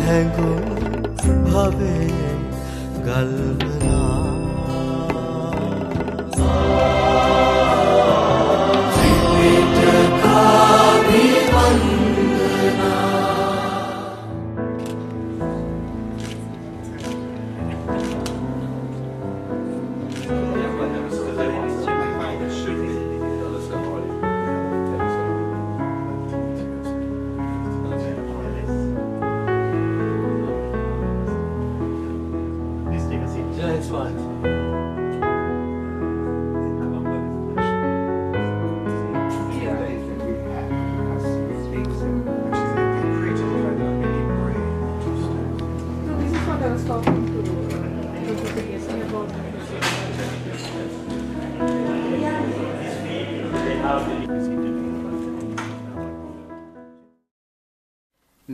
හැඟුම් භවයේ ගල්වලා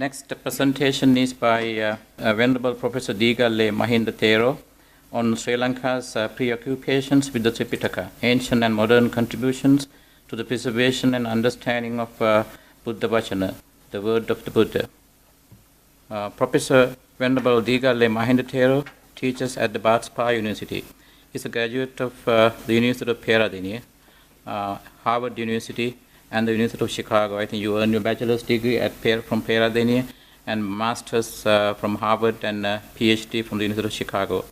Next presentation is by Venerable Professor Digalle Mahinda Thero on Sri Lanka's preoccupations with the Tripitaka, ancient and modern contributions to the preservation and understanding of Buddha Vachana, the word of the Buddha. Professor Venerable Digalle Mahinda Thero teaches at the Bath Spa University. He's a graduate of the University of Theravada, Harvard University, and the University of Chicago. I think you earned your bachelor's degree from Theravada and master's from Harvard and PhD from the University of Chicago.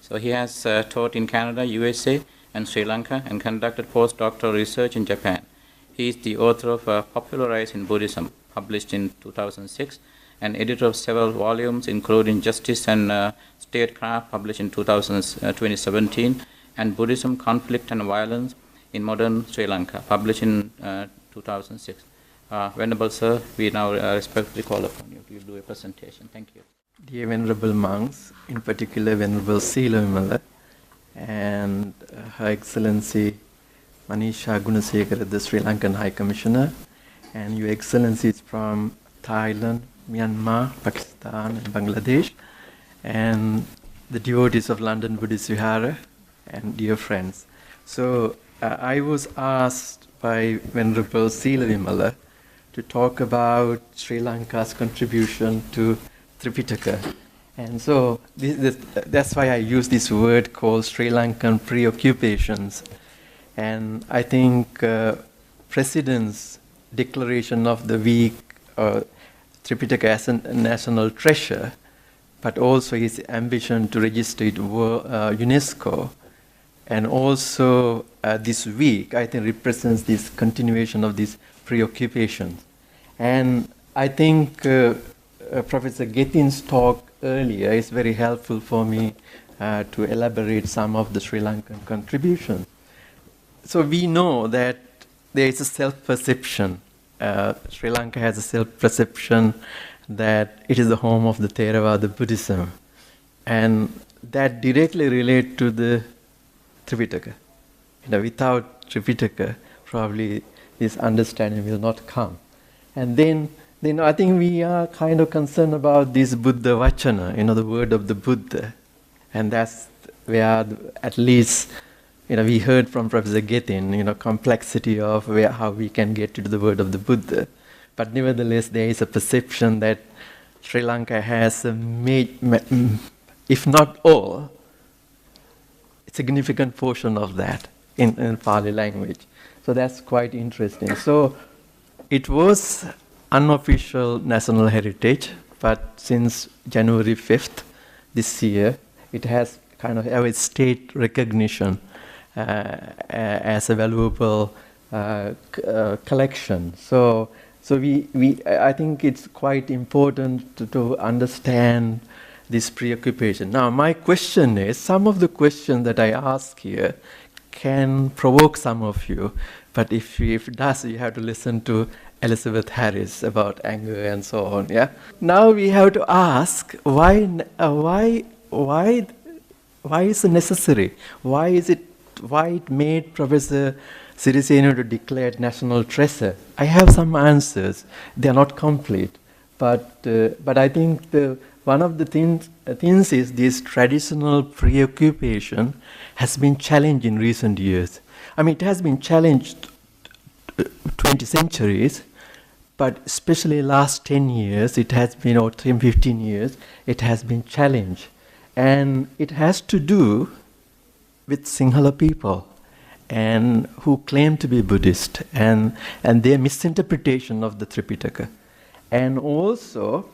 So he has taught in Canada, USA, and Sri Lanka and conducted postdoctoral research in Japan. He is the author of Popularizing Buddhism, published in 2006, and editor of several volumes, including Justice and Statecraft, published in 2017, and Buddhism, Conflict and Violence in Modern Sri Lanka, published in 2006. Venerable Sir, we now respectfully call upon you to do a presentation. Thank you. Dear Venerable monks, in particular Venerable Sila Vimala and Her Excellency Manisha Gunasekara, the Sri Lankan High Commissioner, and Your Excellencies from Thailand, Myanmar, Pakistan and Bangladesh, and the devotees of London Buddhist Vihara, and dear friends. So I was asked by Venerable Sila Vimala to talk about Sri Lanka's contribution to Tripitaka. And so that's why I use this word called Sri Lankan preoccupations. And I think President's declaration of the week, Tripitaka as a national treasure, but also his ambition to register it UNESCO, and also this week, I think, represents this continuation of these preoccupations. And I think Professor Getin's talk earlier is very helpful for me to elaborate some of the Sri Lankan contributions. So we know that there is a self-perception. Sri Lanka has a self-perception that it is the home of the Theravada Buddhism. And that directly relates to the Tripitaka. Without Tripitaka, probably this understanding will not come. And then I think we are kind of concerned about this Buddha Vachana, the word of the Buddha. And that's where, at least, we heard from Professor Getin, complexity of how we can get to the word of the Buddha. But nevertheless, there is a perception that Sri Lanka has if not all, a significant portion of that in Pali language. So that's quite interesting. So it was unofficial national heritage, but since January 5th this year, it has kind of a state recognition as a valuable collection. So I think it's quite important to understand this preoccupation. Now, my question is, some of the questions that I ask here can provoke some of you, but if it does, you have to listen to Elizabeth Harris about anger and so on. Yeah. Now we have to ask why is it necessary? Why it made Professor Sirisena to declare it national treasure? I have some answers. They are not complete, but I think one of the things is this traditional preoccupation has been challenged in recent years. I mean, it has been challenged 20 centuries, but especially last 10 years, it has been, or 10, 15 years, it has been challenged. And it has to do with Sinhala people and who claim to be Buddhist and their misinterpretation of the Tripitaka. And also,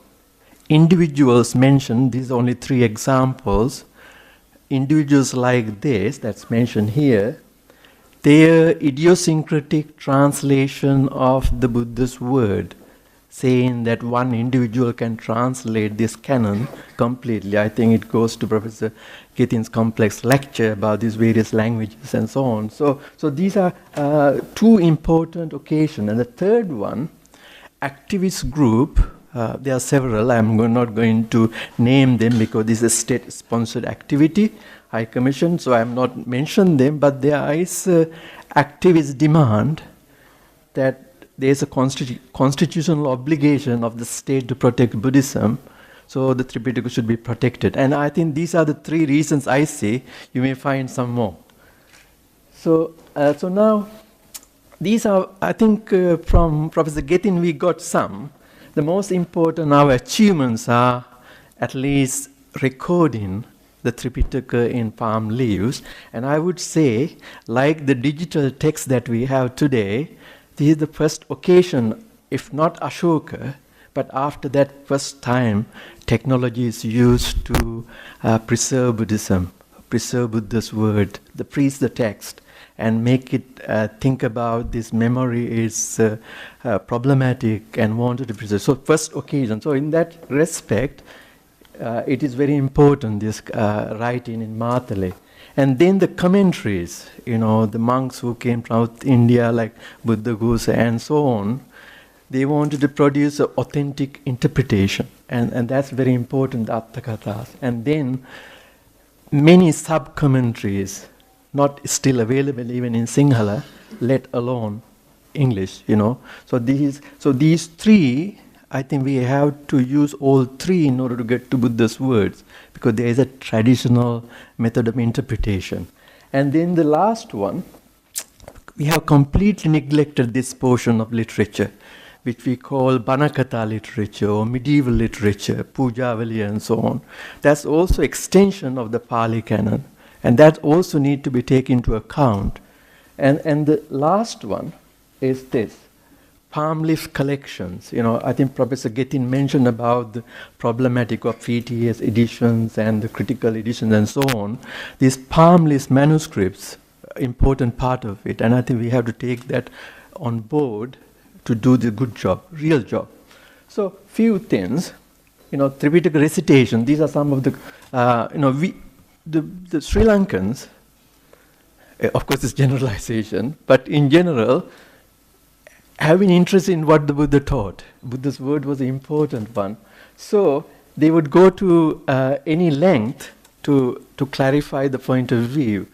individuals mentioned, these are only 3 examples, individuals like this, that's mentioned here, their idiosyncratic translation of the Buddha's word, saying that one individual can translate this canon completely. I think it goes to Professor Ketin's complex lecture about these various languages and so on. So these are 2 important occasions. And the third one, activist group, there are several, I'm not going to name them because this is a state-sponsored activity, High Commission, so I'm not mentioning them, but there is activist demand that there is a constitutional obligation of the state to protect Buddhism, so the Tripitaka should be protected. And I think these are the 3 reasons I see. You may find some more. So now, these are, I think, from Professor Ketin we got some. The most important our achievements are at least recording the Tripitaka in palm leaves. And I would say, like the digital text that we have today, this is the first occasion, if not Ashoka, but after that first time, technology is used to preserve Buddhism, preserve Buddha's word, preach the text, and make it think about this memory is problematic and wanted to preserve. So first occasion. So in that respect, it is very important, this writing in Matale. And then the commentaries, the monks who came from South India, like Buddha Gosa and so on, they wanted to produce an authentic interpretation. And that's very important, the Attakathas. And then many sub-commentaries, not still available even in Sinhala, let alone English, So these 3, I think we have to use all 3 in order to get to Buddha's words, because there is a traditional method of interpretation. And then the last one, we have completely neglected this portion of literature, which we call Banakatha literature or medieval literature, Pujavali and so on. That's also extension of the Pali canon. And that also need to be taken into account. And the last one is this, palm leaf collections. I think Professor Ketin mentioned about the problematic of PTS editions and the critical editions and so on. These palm leaf manuscripts, important part of it. And I think we have to take that on board to do the good job, real job. So few things, Tripitaka recitation, these are some of the, the Sri Lankans, of course it's generalization, but in general, having interest in what the Buddha taught. Buddha's word was an important one. So they would go to any length to clarify the point of view.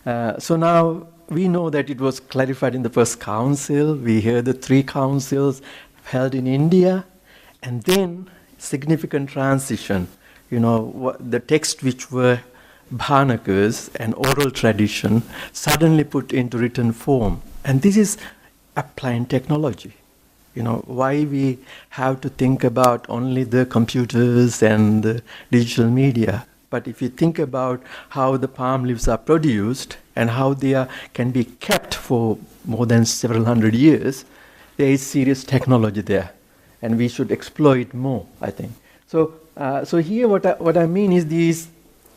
So now we know that it was clarified in the first council. We hear the 3 councils held in India, and then significant transition. The text which were Bhanakas and oral tradition suddenly put into written form. And this is applying technology. Why we have to think about only the computers and the digital media. But if you think about how the palm leaves are produced and how they can be kept for more than several hundred years, there is serious technology there. And we should exploit more, I think. So here what I mean is these,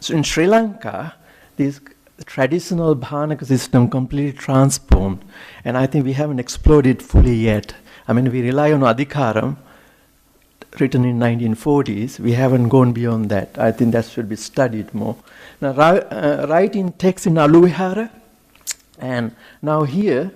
in Sri Lanka, this traditional Bhanaka system completely transformed. And I think we haven't explored it fully yet. I mean, we rely on Adhikaram, written in 1940s. We haven't gone beyond that. I think that should be studied more. Now, writing text in Aluvihara, and now here,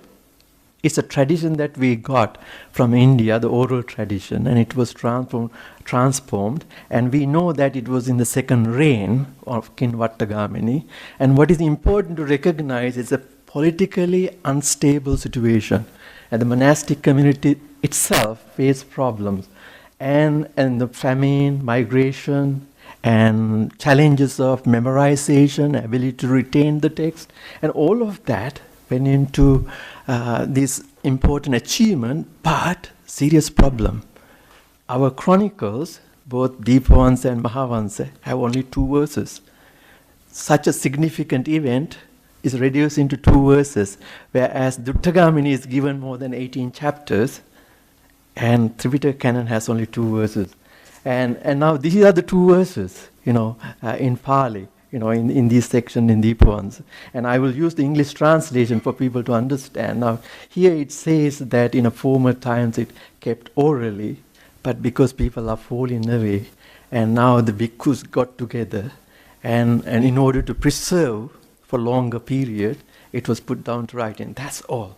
it's a tradition that we got from India, the oral tradition, and it was transformed, and we know that it was in the second reign of King Vattagamini. And what is important to recognize is a politically unstable situation, and the monastic community itself faced problems, and the famine, migration, and challenges of memorization, ability to retain the text, and all of that went into this important achievement, but serious problem. Our chronicles, both Deepavansa and Mahavansa, have only 2 verses. Such a significant event is reduced into 2 verses, whereas Duttagamini is given more than 18 chapters, and Tripitaka canon has only 2 verses. And now these are the 2 verses, in Pali, in this section in Deepavansa. And I will use the English translation for people to understand. Now, here it says that in a former times it kept orally, but because people are falling away, and now the bhikkhus got together, and in order to preserve for longer period, it was put down to writing. That's all.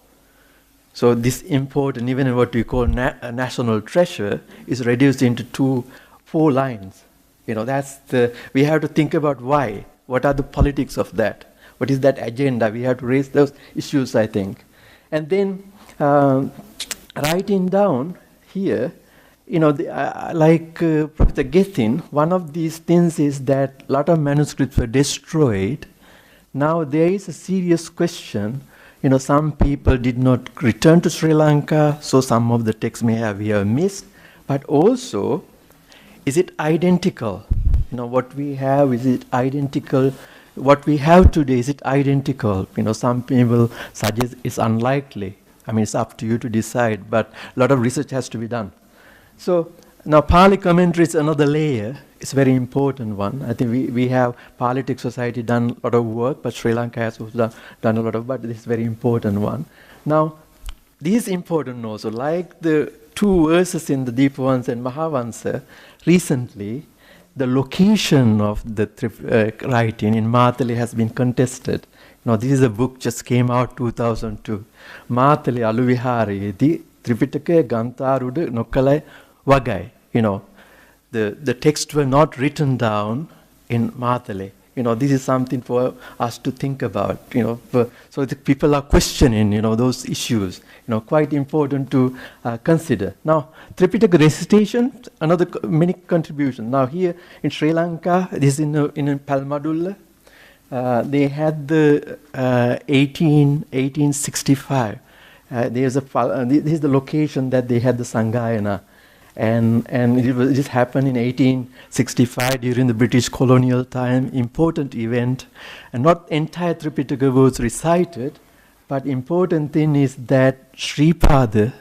So this important, even what we call a national treasure, is reduced into 4 lines. We have to think about why. What are the politics of that? What is that agenda? We have to raise those issues, I think. And then writing down here, like Professor Gethin, one of these things is that a lot of manuscripts were destroyed. Now there is a serious question. Some people did not return to Sri Lanka, so some of the texts may have here missed. But also, is it identical? What we have, is it identical? What we have today, is it identical? Some people suggest it's unlikely. It's up to you to decide, but a lot of research has to be done. So now Pali commentary is another layer. It's a very important one. I think we have Pali Text Society done a lot of work, but Sri Lanka has also done a lot of, but this is a very important one. Now, this is important also, like the 2 verses in the Deepavansa and Mahavansa, recently, the location of the writing in Matali has been contested. This is a book just came out 2002. Matali Aluvihari, the Tripitaka Gantaruda Nokkalai Wagai. The texts were not written down in Matali. This is something for us to think about. So the people are questioning, those issues. Quite important to consider. Now, Tripitaka recitation, another many contributions. Now here in Sri Lanka, this is in Palmadulla. They had the 1865. This is the location that they had the Sanghayana. And this happened in 1865 during the British colonial time, important event. And not entire Tripitaka was recited, but important thing is that Sripada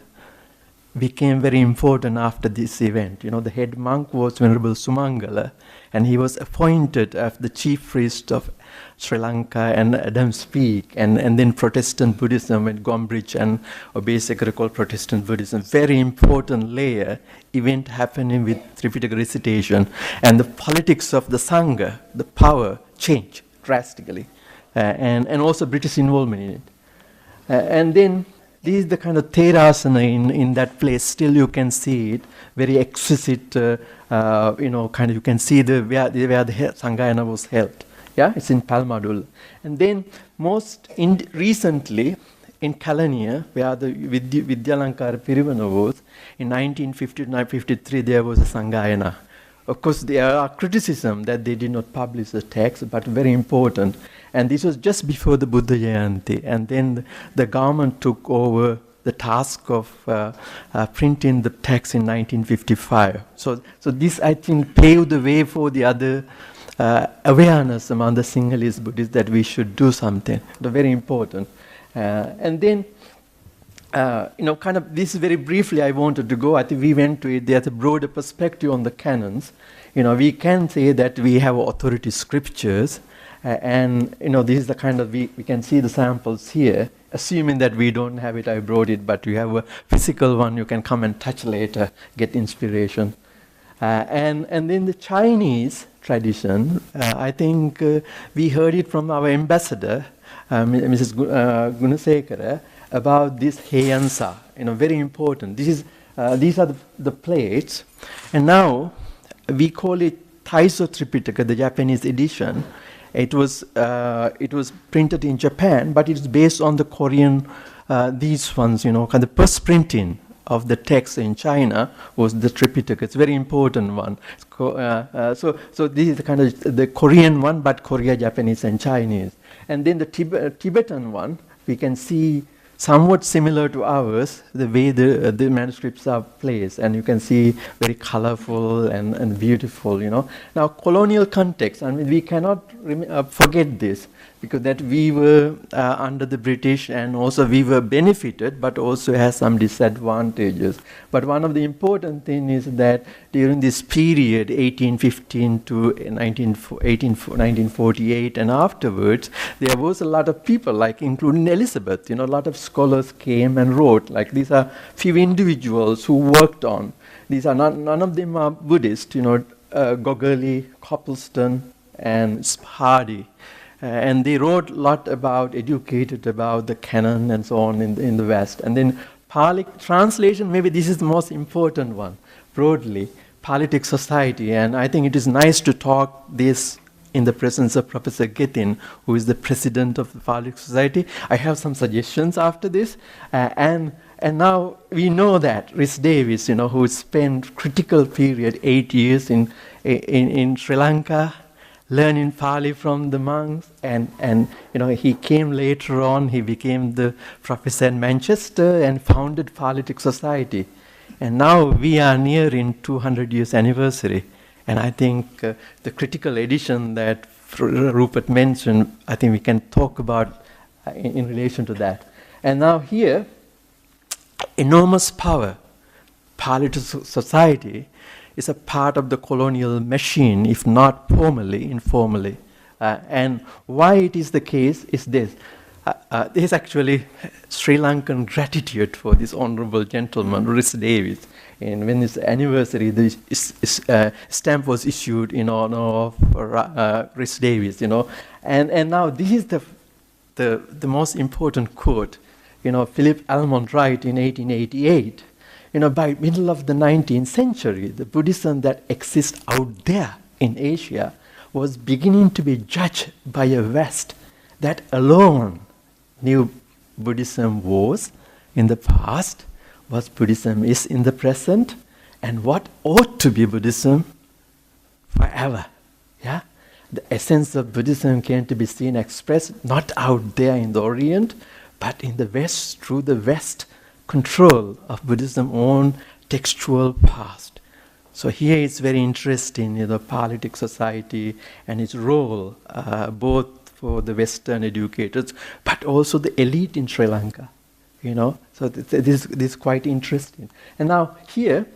became very important after this event. The head monk was Venerable Sumangala, and he was appointed as the chief priest of Sri Lanka and Adams Peak, and then Protestant Buddhism at Gombrich and basically called Protestant Buddhism. Very important layer event happening with Tripitaka recitation, and the politics of the Sangha, the power, changed drastically, and also British involvement in it. And then this is the kind of Theravada in that place. Still you can see it, very exquisite, kind of you can see where the Sanghayana was held. Yeah, it's in Palmadul. And then recently in Kalaniya, where the Vidyalankara Pirivana was, in 1959-53 there was a Sanghayana. Of course, there are criticism that they did not publish the text, but very important. And this was just before the Buddha Jayanti. And then the government took over the task of printing the text in 1955. So this, I think, paved the way for the other awareness among the Sinhalese Buddhists that we should do something. Very important. And then, kind of this very briefly I wanted to go. I think we went to it. There's a broader perspective on the canons. We can say that we have authority scriptures, and this is the kind of, we can see the samples here. Assuming that we don't have it, I brought it, but you have a physical one, you can come and touch later, get inspiration. And then the Chinese tradition, I think we heard it from our ambassador, Mrs. Gunasekara, about this Heiansa, very important. These are the plates, and now we call it Taiso Tripitaka, the Japanese edition. It was printed in Japan, but it's based on the Korean, these ones, kind of the first printing of the text in China was the Tripitaka. It's a very important one. So this is the kind of the Korean one, but Korea, Japanese, and Chinese. And then the Tibetan one, we can see somewhat similar to ours, the way the manuscripts are placed, and you can see very colorful and beautiful, you know. Now, colonial context, I mean, we cannot forget this, because that we were under the British, and also we were benefited, but also has some disadvantages. But one of the important things is that during this period, 1815 to 1948 and afterwards, there was a lot of people, like including Elizabeth, you know, a lot of scholars came and wrote. Like, these are few individuals who worked on. These are none of them are Buddhist, you know, Gogerly, Copleston, and Hardy. And they wrote a lot about, educated about the canon and so on in the West. And then Pali translation, maybe this is the most important one, broadly, Politic Society. And I think it is nice to talk this in the presence of Professor Gethin, who is the president of the Politic Society. I have some suggestions after this. And now we know that Rhys Davies, you know, who spent critical period, 8 years in Sri Lanka, learning Pali from the monks, and you know, he came later on, he became the professor in Manchester and founded Politic Society. And now we are nearing 200 years anniversary. And I think the critical edition that Rupert mentioned, I think we can talk about in relation to that. And now here, enormous power, Politic Society, is a part of the colonial machine, if not formally, informally. And why it is the case is this. There is actually Sri Lankan gratitude for this honorable gentleman, Rhys Davies. And when his anniversary, the stamp was issued in honor of Rhys Davies, you know. And now this is the most important quote. You know, Philip Almond Wright in 1888, you know, by middle of the 19th century, the Buddhism that exists out there in Asia was beginning to be judged by a West that alone knew Buddhism was in the past, what Buddhism is in the present, and what ought to be Buddhism forever. Yeah? The essence of Buddhism came to be seen expressed not out there in the Orient, but in the West, through the West control of Buddhism's own textual past. So here it's very interesting, you know, the Politic Society and its role, both for the Western educators, but also the elite in Sri Lanka, you know. So this is quite interesting. And now here,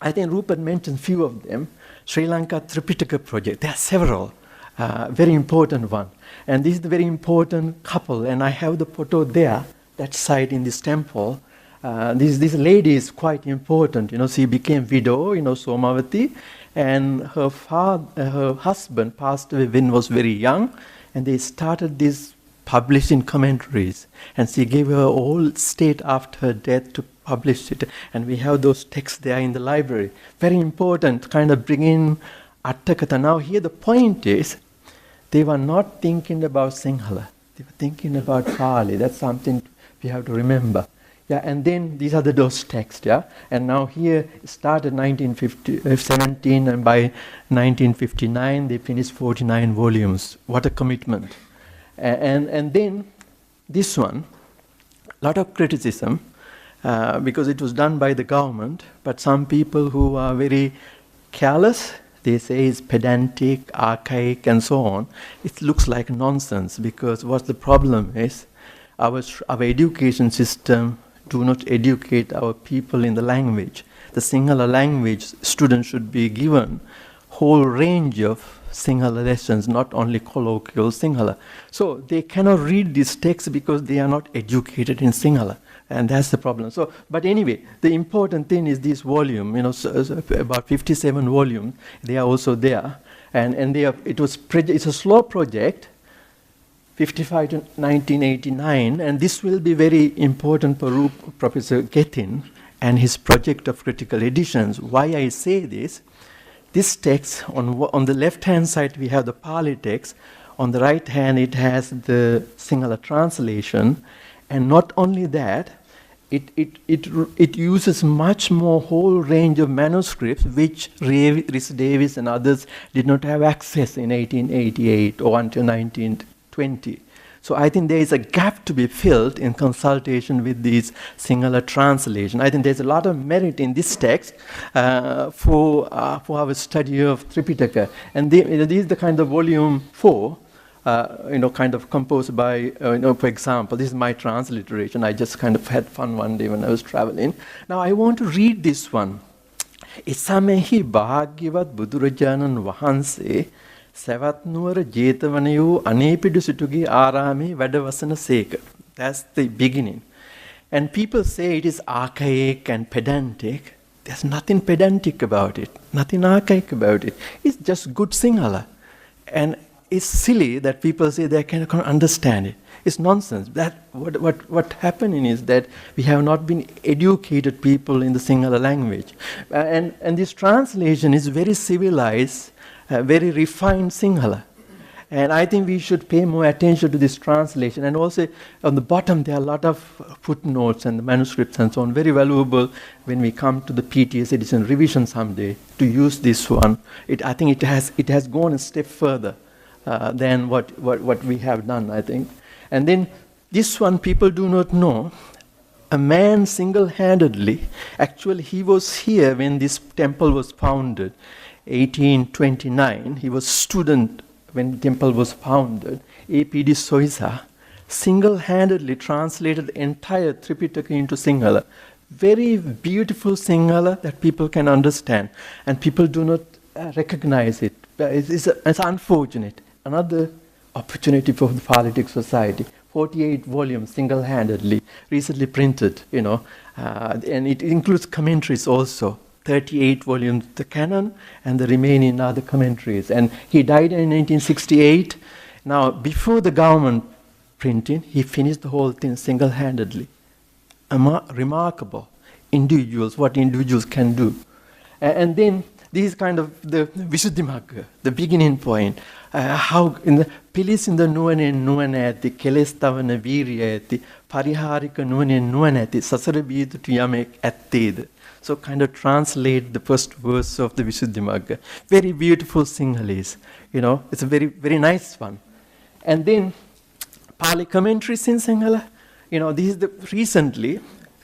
I think Rupert mentioned few of them. Sri Lanka Tripitaka project, there are several, very important one. And this is the very important couple, and I have the photo there, that side in this temple. This lady is quite important, you know. She became widow, you know, Somavati, and her husband passed away when he was very young, and they started this publishing commentaries, and she gave her whole estate after her death to publish it, and we have those texts there in the library. Very important, kind of bringing Attakatha. Now here the point is, they were not thinking about Sinhala, they were thinking about Pali. That's something we have to remember. Yeah, and then these are those texts, yeah. And now here it started 1917, and by 1959 they finished 49 volumes. What a commitment! And then this one, a lot of criticism because it was done by the government. But some people who are very careless, they say it's pedantic, archaic, and so on. It looks like nonsense, because what the problem is, our education system do not educate our people in the language. The Sinhala language, students should be given whole range of Sinhala lessons, not only colloquial Sinhala. So they cannot read these texts because they are not educated in Sinhala, and that's the problem. So, but anyway, the important thing is this volume. You know, about 57 volumes. They are also there, and they are. It's a slow project. 55 to 1989, and this will be very important for Professor Gethin and his project of critical editions. Why I say this? This text, on the left-hand side we have the Pali text, on the right hand it has the Sinhala translation, and not only that, it uses much more whole range of manuscripts which Rhys Davies and others did not have access in 1888 or until 1920. So I think there is a gap to be filled in consultation with these Sinhala translation. I think there's a lot of merit in this text for our study of Tripitaka. And this is the kind of volume 4, kind of composed by, for example, this is my transliteration. I just kind of had fun one day when I was traveling. Now I want to read this one. Isamehi bhagyavat Budurajanan Vahanse Savat Nuwara Jetavanayu Anepidu Situgi Arami Vadavasana Seka. That's the beginning. And people say it is archaic and pedantic. There's nothing pedantic about it, nothing archaic about it. It's just good Sinhala. And it's silly that people say they cannot understand it. It's nonsense. That what happening is that we have not been educated people in the Sinhala language. And this translation is very civilized, very refined Sinhala. And I think we should pay more attention to this translation. And also on the bottom there are a lot of footnotes and the manuscripts and so on, very valuable when we come to the PTS edition revision someday to use this one. I think it has gone a step further than what we have done, I think. And then this one people do not know. A man single-handedly, actually he was here when this temple was founded, 1829. He was student when the temple was founded. A.P.D. Soisa single-handedly translated the entire Tripitaka into Sinhala. Very beautiful Sinhala that people can understand. And people do not recognize it. It's unfortunate. Another opportunity for the Phallitic Society. 48 volumes single-handedly, recently printed, and it includes commentaries also. 38 volumes, the canon, and the remaining are the commentaries. And he died in 1968. Now, before the government printing, he finished the whole thing single-handedly. Remarkable individuals, what individuals can do. And then, this is kind of the Visuddhimagga, the beginning point. How in the Pilis in the Nuane Nuanati, Kelestavana Viriati, Pariharika Nuane Nuanati, Sasarabidu to Yamek Attid. So kind of translate the first verse of the Visuddhimagga. Very beautiful Sinhalese. It's a very, very nice one. And then Pali commentaries in Sinhala. Recently,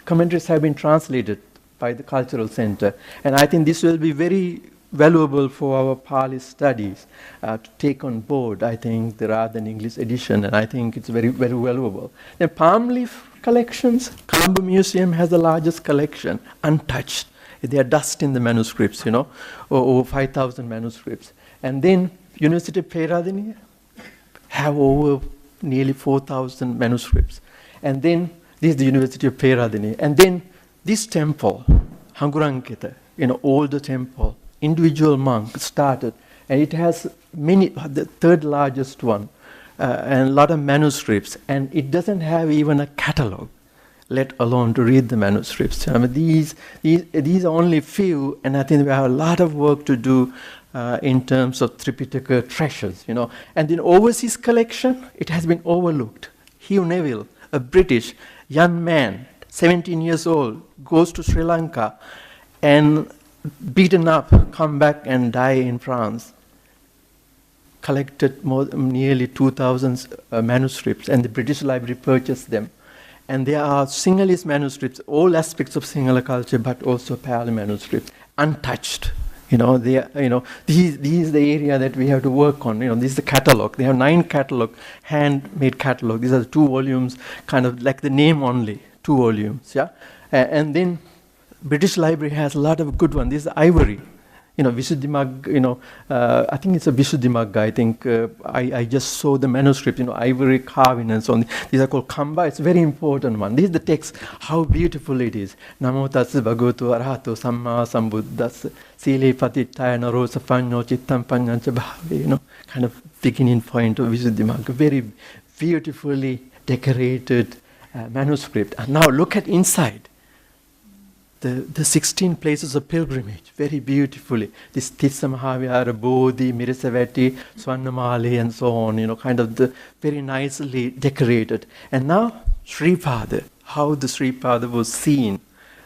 commentaries have been translated by the Cultural Center. And I think this will be very valuable for our Pali studies to take on board, I think, the Radha English edition, and I think it's very, very valuable. The palm leaf collections, Colombo Museum has the largest collection, untouched. There are dust in the manuscripts, over 5,000 manuscripts. And then University of Peradeniya have over nearly 4,000 manuscripts. And then this is the University of Peradeniya. And then this temple, Hanguranketa, older temple, individual monk started, and it has the third largest one, and a lot of manuscripts, and it doesn't have even a catalog, let alone to read the manuscripts. These are only few, and I think we have a lot of work to do in terms of Tripitaka treasures, And in overseas collection, it has been overlooked. Hugh Neville, a British young man, 17 years old, goes to Sri Lanka and beaten up, come back and die in France. Collected nearly 2,000 manuscripts, and the British Library purchased them. And there are Sinhalese manuscripts, all aspects of Sinhala culture, but also Pali manuscripts, untouched. This is the area that we have to work on. This is the catalog. They have 9 catalog, handmade catalog. These are the 2 volumes, kind of like the name only, 2 volumes. Yeah, and then British Library has a lot of good ones. This is ivory. Visuddhimagga, I think it's a Visuddhimagga. I think I just saw the manuscript, ivory carving and so on. These are called Kamba. It's a very important one. This is the text, how beautiful it is. Namo tassa bhagavato arahato samma sambuddhassa sile patittaya narosa panyo chittam panyancha bhave, kind of beginning point of Visuddhimagga. Very beautifully decorated manuscript. And now look at inside. The 16 places of pilgrimage, very beautifully. This Tissa Mahavihara, Bodhi, Mirisavati, Swannamali, and so on, kind of very nicely decorated. And now, Sripada, how the Sripada was seen.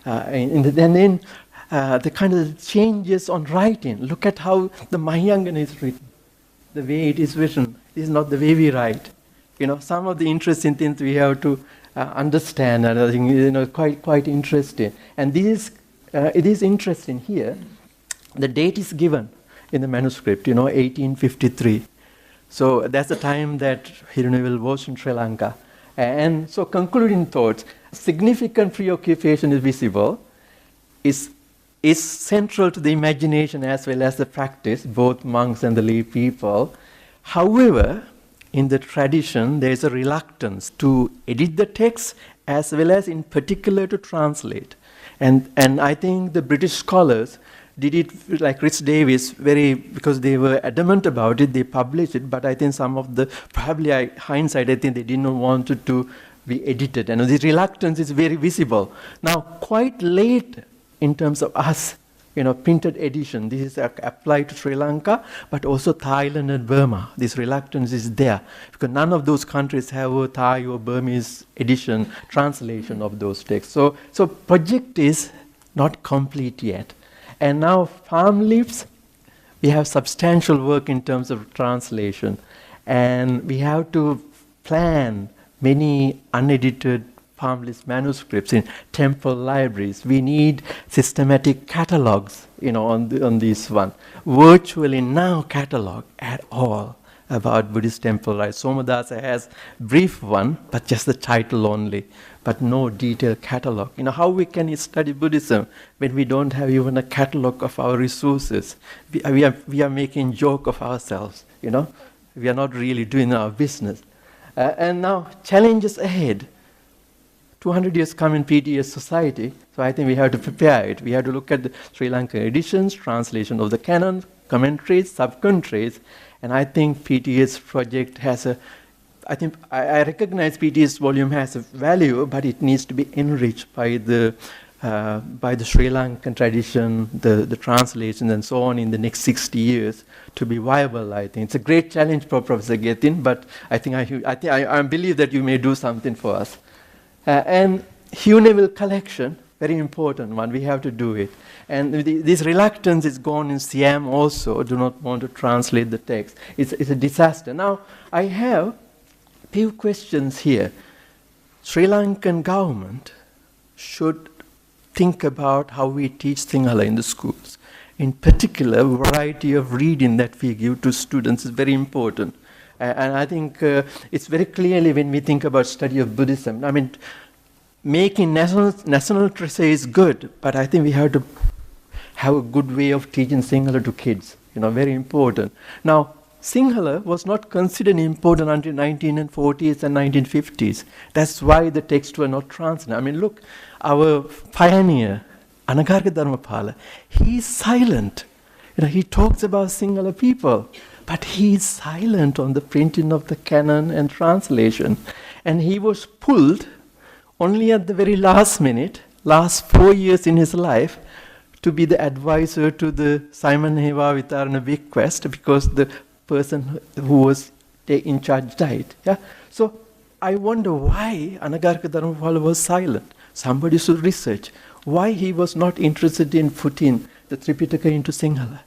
And then the kind of changes on writing. Look at how the Mahayangana is written, the way it is written. This is not the way we write. some of the interesting things we have to understand, and I think quite interesting. And it is interesting here. The date is given in the manuscript, 1853. So that's the time that Hirunivil was in Sri Lanka. And so concluding thoughts, significant preoccupation is visible, is central to the imagination as well as the practice, both monks and the lay people. However, in the tradition, there is a reluctance to edit the text as well as in particular to translate. And I think the British scholars did it like Rhys Davies, because they were adamant about it, they published it, but I think some of probably hindsight, I think they did not want it to be edited. And the reluctance is very visible. Now, quite late in terms of us, printed edition, this is applied to Sri Lanka, but also Thailand and Burma. This reluctance is there, because none of those countries have a Thai or Burmese edition, translation of those texts. So project is not complete yet. And now palm leaves, we have substantial work in terms of translation. And we have to plan many unedited palm leaf manuscripts in temple libraries. We need systematic catalogs, on this one. Virtually no catalog at all about Buddhist temple life. Somadasa has brief one, but just the title only, but no detailed catalog. How we can study Buddhism when we don't have even a catalog of our resources? We are making joke of ourselves, We are not really doing our business. And now, challenges ahead. 200 years come in PTS society, so I think we have to prepare it. We have to look at the Sri Lankan editions, translation of the canon, commentaries, sub-commentaries, and I think PTS project has I recognize PTS volume has a value, but it needs to be enriched by the Sri Lankan tradition, the translations and so on in the next 60 years to be viable. I think it's a great challenge for Professor Getin, but I believe that you may do something for us. And Huneville collection, very important one. We have to do it. And this reluctance is gone in Siam also. Do not want to translate the text. It's a disaster. Now I have few questions here. Sri Lankan government should think about how we teach Sinhala in the schools. In particular, variety of reading that we give to students is very important. And I think it's very clearly when we think about study of Buddhism. I mean, making national literacy is good, but I think we have to have a good way of teaching Sinhala to kids. Very important. Now, Sinhala was not considered important until 1940s and 1950s. That's why the texts were not translated. I mean, look, our pioneer, Anagarika Dharmapala, he's silent. He talks about Sinhala people, but he's silent on the printing of the canon and translation. And he was pulled only at the very last minute, last 4 years in his life, to be the advisor to the Simon Heva Vitarana bequest, because the person who was in charge died. Yeah? So I wonder why Anagarika Dharmapala was silent. Somebody should research why he was not interested in putting the Tripitaka into Sinhala.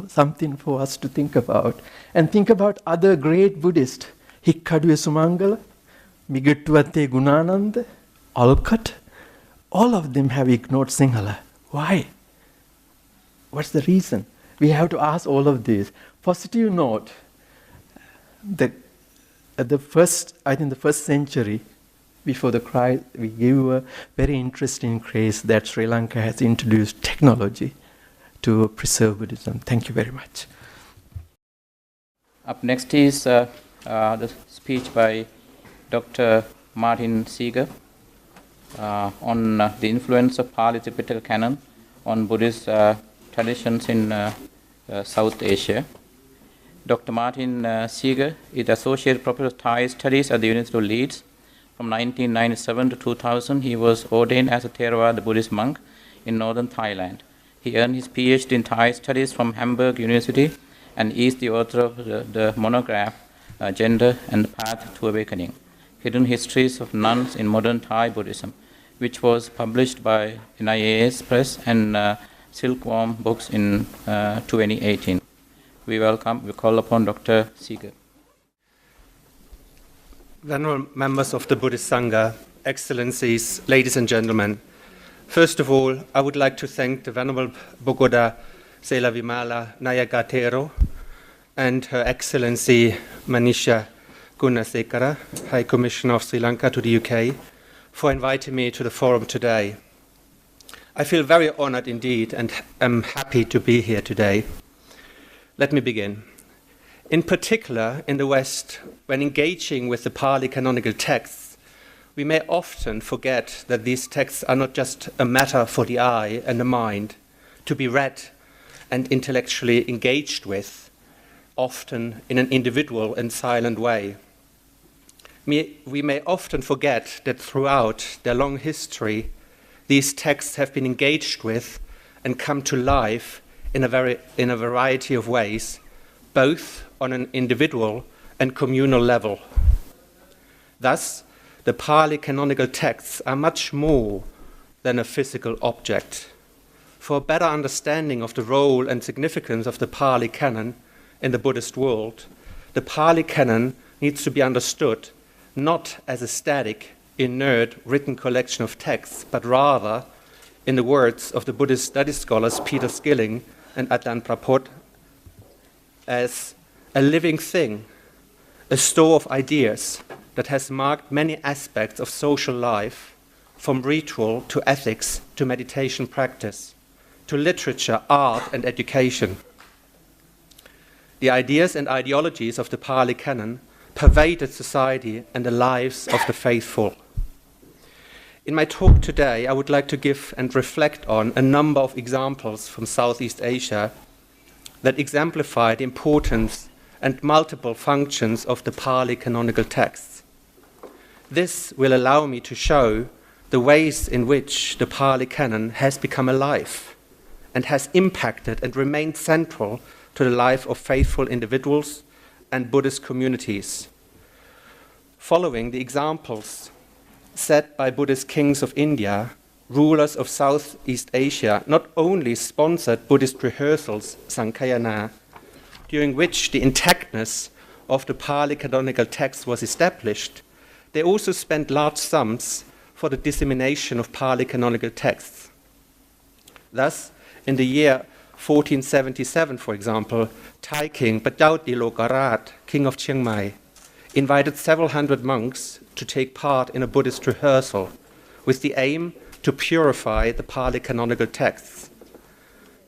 Something for us to think about. And think about other great Buddhists. Hikkadwe Sumangala, Migattuwatte Gunananda, Alcott. All of them have ignored Sinhala. Why? What's the reason? We have to ask all of this. Positive note, the first century before the Christ, we give a very interesting case that Sri Lanka has introduced technology to preserve Buddhism. Thank you very much. Up next is the speech by Dr. Martin Seeger on the influence of Pali Tripitaka canon on Buddhist traditions in South Asia. Dr. Martin Seeger is Associate Professor of Thai Studies at the University of Leeds. From 1997 to 2000, he was ordained as a Theravada Buddhist monk in northern Thailand. He earned his PhD in Thai Studies from Hamburg University and is the author of the monograph Gender and the Path to Awakening, Hidden Histories of Nuns in Modern Thai Buddhism, which was published by NIAS Press and Silkworm Books in 2018. We call upon Dr. Seeger. Venerable members of the Buddhist Sangha, Excellencies, ladies and gentlemen, first of all, I would like to thank the Venerable Bhogoda Sela Vimala Nayagatero and Her Excellency Manisha Gunasekara, High Commissioner of Sri Lanka to the UK, for inviting me to the forum today. I feel very honored indeed and am happy to be here today. Let me begin. In particular, in the West, when engaging with the Pali canonical texts, we may often forget that these texts are not just a matter for the eye and the mind, to be read and intellectually engaged with, often in an individual and silent way. We may often forget that throughout their long history, these texts have been engaged with and come to life in a variety of ways, both on an individual and communal level. Thus, the Pali canonical texts are much more than a physical object. For a better understanding of the role and significance of the Pali canon in the Buddhist world, the Pali canon needs to be understood not as a static, inert, written collection of texts, but rather, in the words of the Buddhist study scholars Peter Skilling and Adlan Prapot, as a living thing, a store of ideas that has marked many aspects of social life, from ritual to ethics to meditation practice, to literature, art, and education. The ideas and ideologies of the Pali canon pervaded society and the lives of the faithful. In my talk today, I would like to give and reflect on a number of examples from Southeast Asia that exemplify the importance and multiple functions of the Pali canonical texts. This will allow me to show the ways in which the Pali canon has become alive and has impacted and remained central to the life of faithful individuals and Buddhist communities. Following the examples set by Buddhist kings of India, rulers of Southeast Asia not only sponsored Buddhist rehearsals, Sankayana, during which the intactness of the Pali canonical text was established, they also spent large sums for the dissemination of Pali canonical texts. Thus, in the year 1477, for example, Thai king Pachauti Lokarat, king of Chiang Mai, invited several hundred monks to take part in a Buddhist rehearsal with the aim to purify the Pali canonical texts.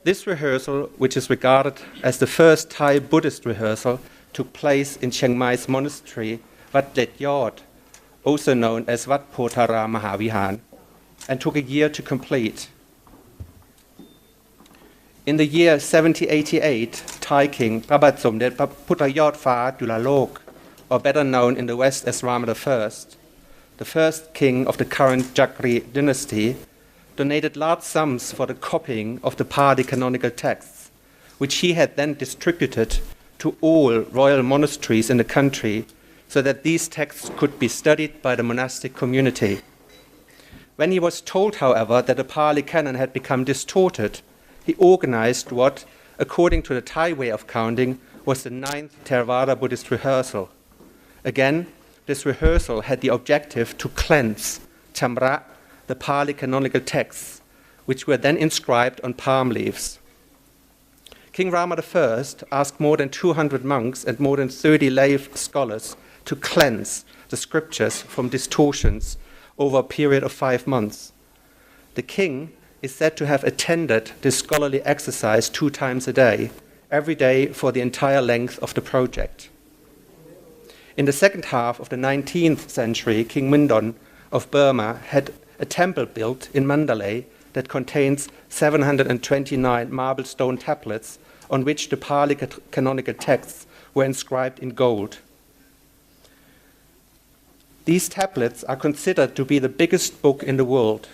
This rehearsal, which is regarded as the first Thai Buddhist rehearsal, took place in Chiang Mai's monastery, Wat Jet Yod, also known as Wat Pothara Mahavihan, and took a year to complete. In the year 1788, Thai king Prabat Somdet Puttayot Pha Julalok, or better known in the West as Rama I, the first king of the current Jakri dynasty, donated large sums for the copying of the Pali canonical texts, which he had then distributed to all royal monasteries in the country so that these texts could be studied by the monastic community. When he was told, however, that the Pali canon had become distorted, he organized what, according to the Thai way of counting, was the 9th Theravada Buddhist rehearsal. Again, this rehearsal had the objective to cleanse, chamra, the Pali canonical texts, which were then inscribed on palm leaves. King Rama I asked more than 200 monks and more than 30 lay scholars to cleanse the scriptures from distortions over a period of 5 months. The king is said to have attended this scholarly exercise 2 times a day, every day for the entire length of the project. In the second half of the 19th century, King Mindon of Burma had a temple built in Mandalay that contains 729 marble stone tablets on which the Pali canonical texts were inscribed in gold. These tablets are considered to be the biggest book in the world.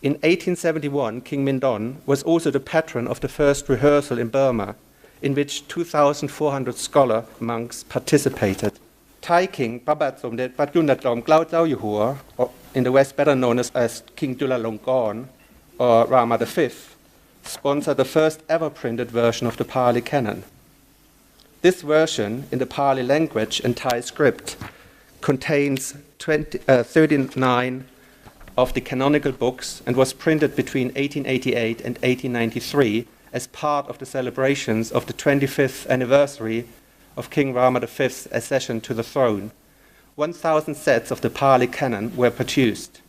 In 1871, King Mindon was also the patron of the first rehearsal in Burma, in which 2,400 scholar monks participated. Thai king Prabat Somdet Patjunatrom Klau Chau Yuhua, or in the West better known as King Chulalongkorn, or Rama V, sponsored the first ever printed version of the Pali canon. This version, in the Pali language and Thai script, contains 39 of the canonical books and was printed between 1888 and 1893 as part of the celebrations of the 25th anniversary of King Rama V's accession to the throne. 1,000 sets of the Pali Canon were produced.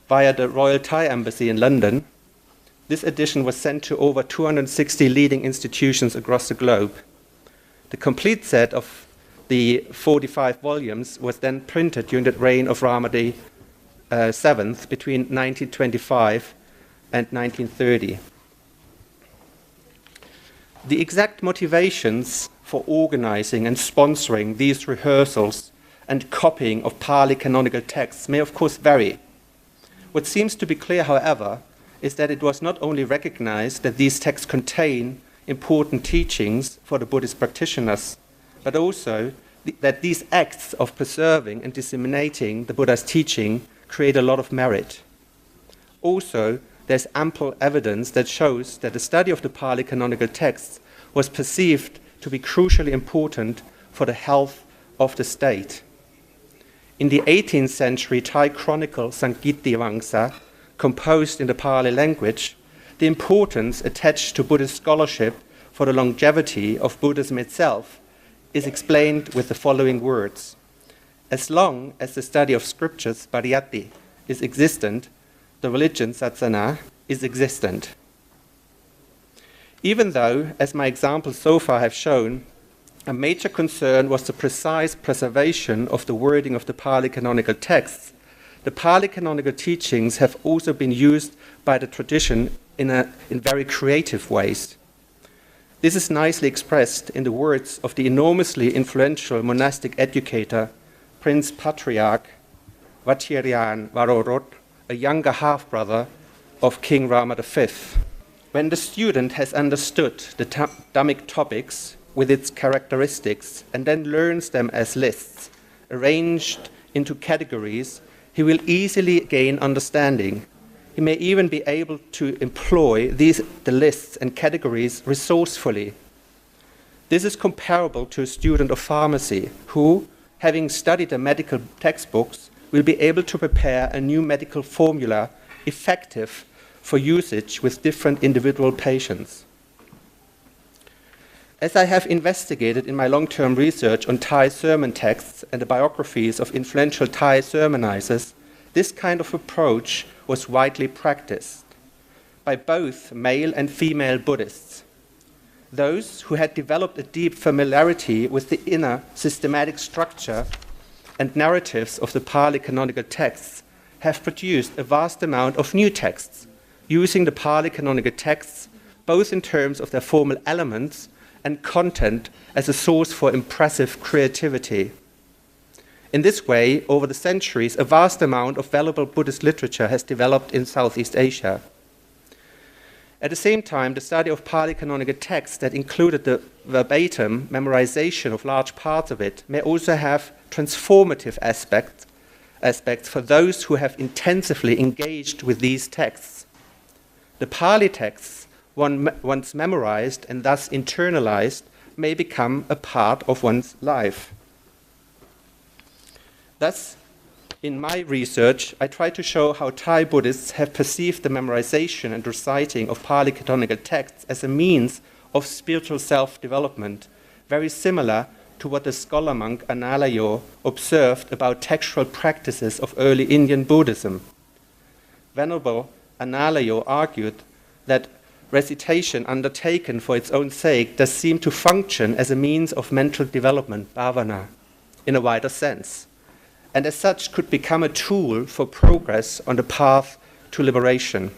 Via the Royal Thai Embassy in London, this edition was sent to over 260 leading institutions across the globe. The complete set of the 45 volumes was then printed during the reign of Rama VII between 1925 and 1930. The exact motivations for organizing and sponsoring these rehearsals and copying of Pali canonical texts may of course vary. What seems to be clear, however, is that it was not only recognized that these texts contain important teachings for the Buddhist practitioners, but also that these acts of preserving and disseminating the Buddha's teaching create a lot of merit. Also, there's ample evidence that shows that the study of the Pali canonical texts was perceived to be crucially important for the health of the state. In the 18th century Thai chronicle Sankiti Vangsa, composed in the Pali language, the importance attached to Buddhist scholarship for the longevity of Buddhism itself is explained with the following words. As long as the study of scriptures, pariyatti, is existent, the religion, satsana, is existent. Even though, as my examples so far have shown, a major concern was the precise preservation of the wording of the Pali canonical texts, the Pali canonical teachings have also been used by the tradition in very creative ways. This is nicely expressed in the words of the enormously influential monastic educator, Prince Patriarch Vajiryan Varorot, a younger half-brother of King Rama V. When the student has understood the Dhammic topics with its characteristics and then learns them as lists, arranged into categories, he will easily gain understanding. He may even be able to employ the lists and categories resourcefully. This is comparable to a student of pharmacy who, having studied the medical textbooks, will be able to prepare a new medical formula effective for usage with different individual patients. As I have investigated in my long-term research on Thai sermon texts and the biographies of influential Thai sermonizers, this kind of approach was widely practiced by both male and female Buddhists. Those who had developed a deep familiarity with the inner systematic structure and narratives of the Pali canonical texts have produced a vast amount of new texts, using the Pali canonical texts both in terms of their formal elements and content as a source for impressive creativity. In this way, over the centuries, a vast amount of valuable Buddhist literature has developed in Southeast Asia. At the same time, the study of Pali canonical texts that included the verbatim memorization of large parts of it may also have transformative aspects for those who have intensively engaged with these texts. The Pali texts, once memorized and thus internalized, may become a part of one's life. Thus, in my research, I try to show how Thai Buddhists have perceived the memorization and reciting of Pali canonical texts as a means of spiritual self-development, very similar to what the scholar monk Analayo observed about textual practices of early Indian Buddhism. Venerable Analayo argued that recitation undertaken for its own sake does seem to function as a means of mental development, bhavana, in a wider sense, and as such could become a tool for progress on the path to liberation.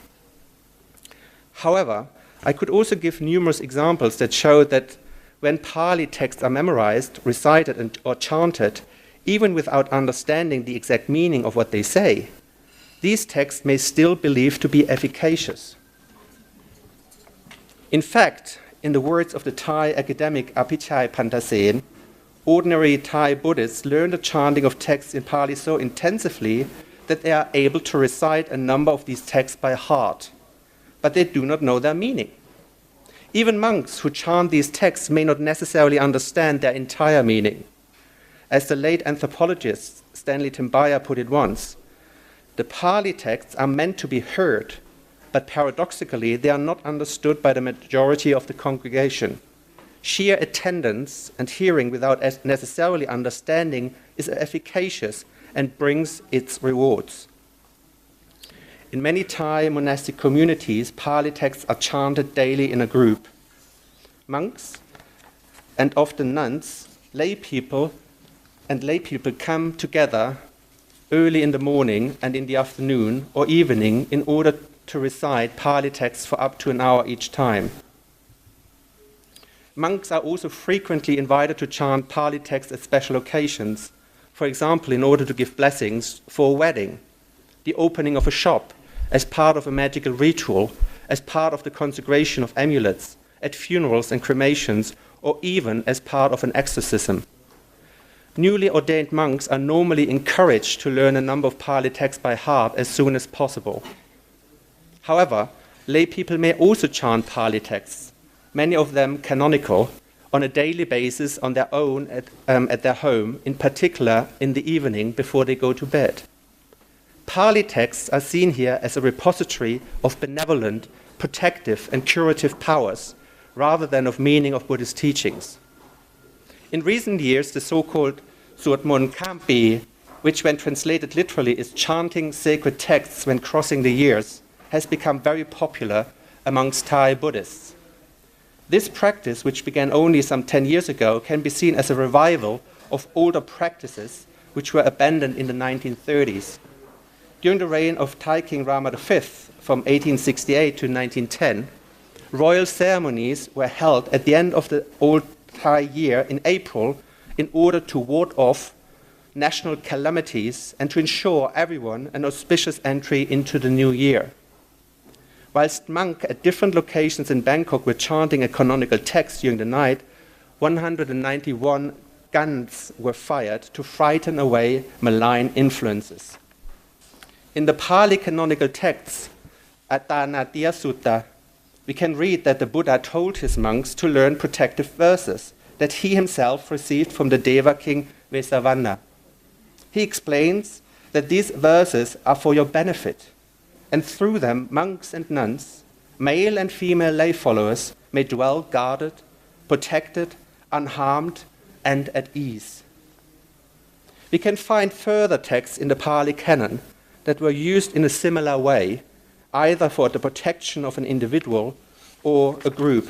However, I could also give numerous examples that show that when Pali texts are memorized, recited, or chanted, even without understanding the exact meaning of what they say, these texts may still be believed to be efficacious. In fact, in the words of the Thai academic Apichai Pantasen, ordinary Thai Buddhists learn the chanting of texts in Pali so intensively that they are able to recite a number of these texts by heart, but they do not know their meaning. Even monks who chant these texts may not necessarily understand their entire meaning. As the late anthropologist Stanley Timbaya put it once, the Pali texts are meant to be heard, but paradoxically they are not understood by the majority of the congregation. Sheer attendance and hearing without necessarily understanding is efficacious and brings its rewards. In many Thai monastic communities, Pali texts are chanted daily in a group. Monks and often nuns, lay people come together early in the morning and in the afternoon or evening in order to recite Pali texts for up to an hour each time. Monks are also frequently invited to chant Pali texts at special occasions, for example, in order to give blessings for a wedding, the opening of a shop, as part of a magical ritual, as part of the consecration of amulets, at funerals and cremations, or even as part of an exorcism. Newly ordained monks are normally encouraged to learn a number of Pali texts by heart as soon as possible. However, lay people may also chant Pali texts, many of them canonical, on a daily basis on their own at their home, in particular in the evening before they go to bed. Pali texts are seen here as a repository of benevolent, protective, and curative powers, rather than of meaning of Buddhist teachings. In recent years, the so-called Suatmon Kampi, which when translated literally is chanting sacred texts when crossing the years, has become very popular amongst Thai Buddhists. This practice, which began only some 10 years ago, can be seen as a revival of older practices which were abandoned in the 1930s. During the reign of Thai King Rama V from 1868 to 1910, royal ceremonies were held at the end of the old Thai year in April in order to ward off national calamities and to ensure everyone an auspicious entry into the new year. Whilst monks at different locations in Bangkok were chanting a canonical text during the night, 191 guns were fired to frighten away malign influences. In the Pali canonical texts, Attanatiya Sutta, we can read that the Buddha told his monks to learn protective verses that he himself received from the Deva king Vesavanna. He explains that these verses are for your benefit, and through them monks and nuns, male and female lay followers, may dwell guarded, protected, unharmed, and at ease. We can find further texts in the Pali canon that were used in a similar way, either for the protection of an individual or a group.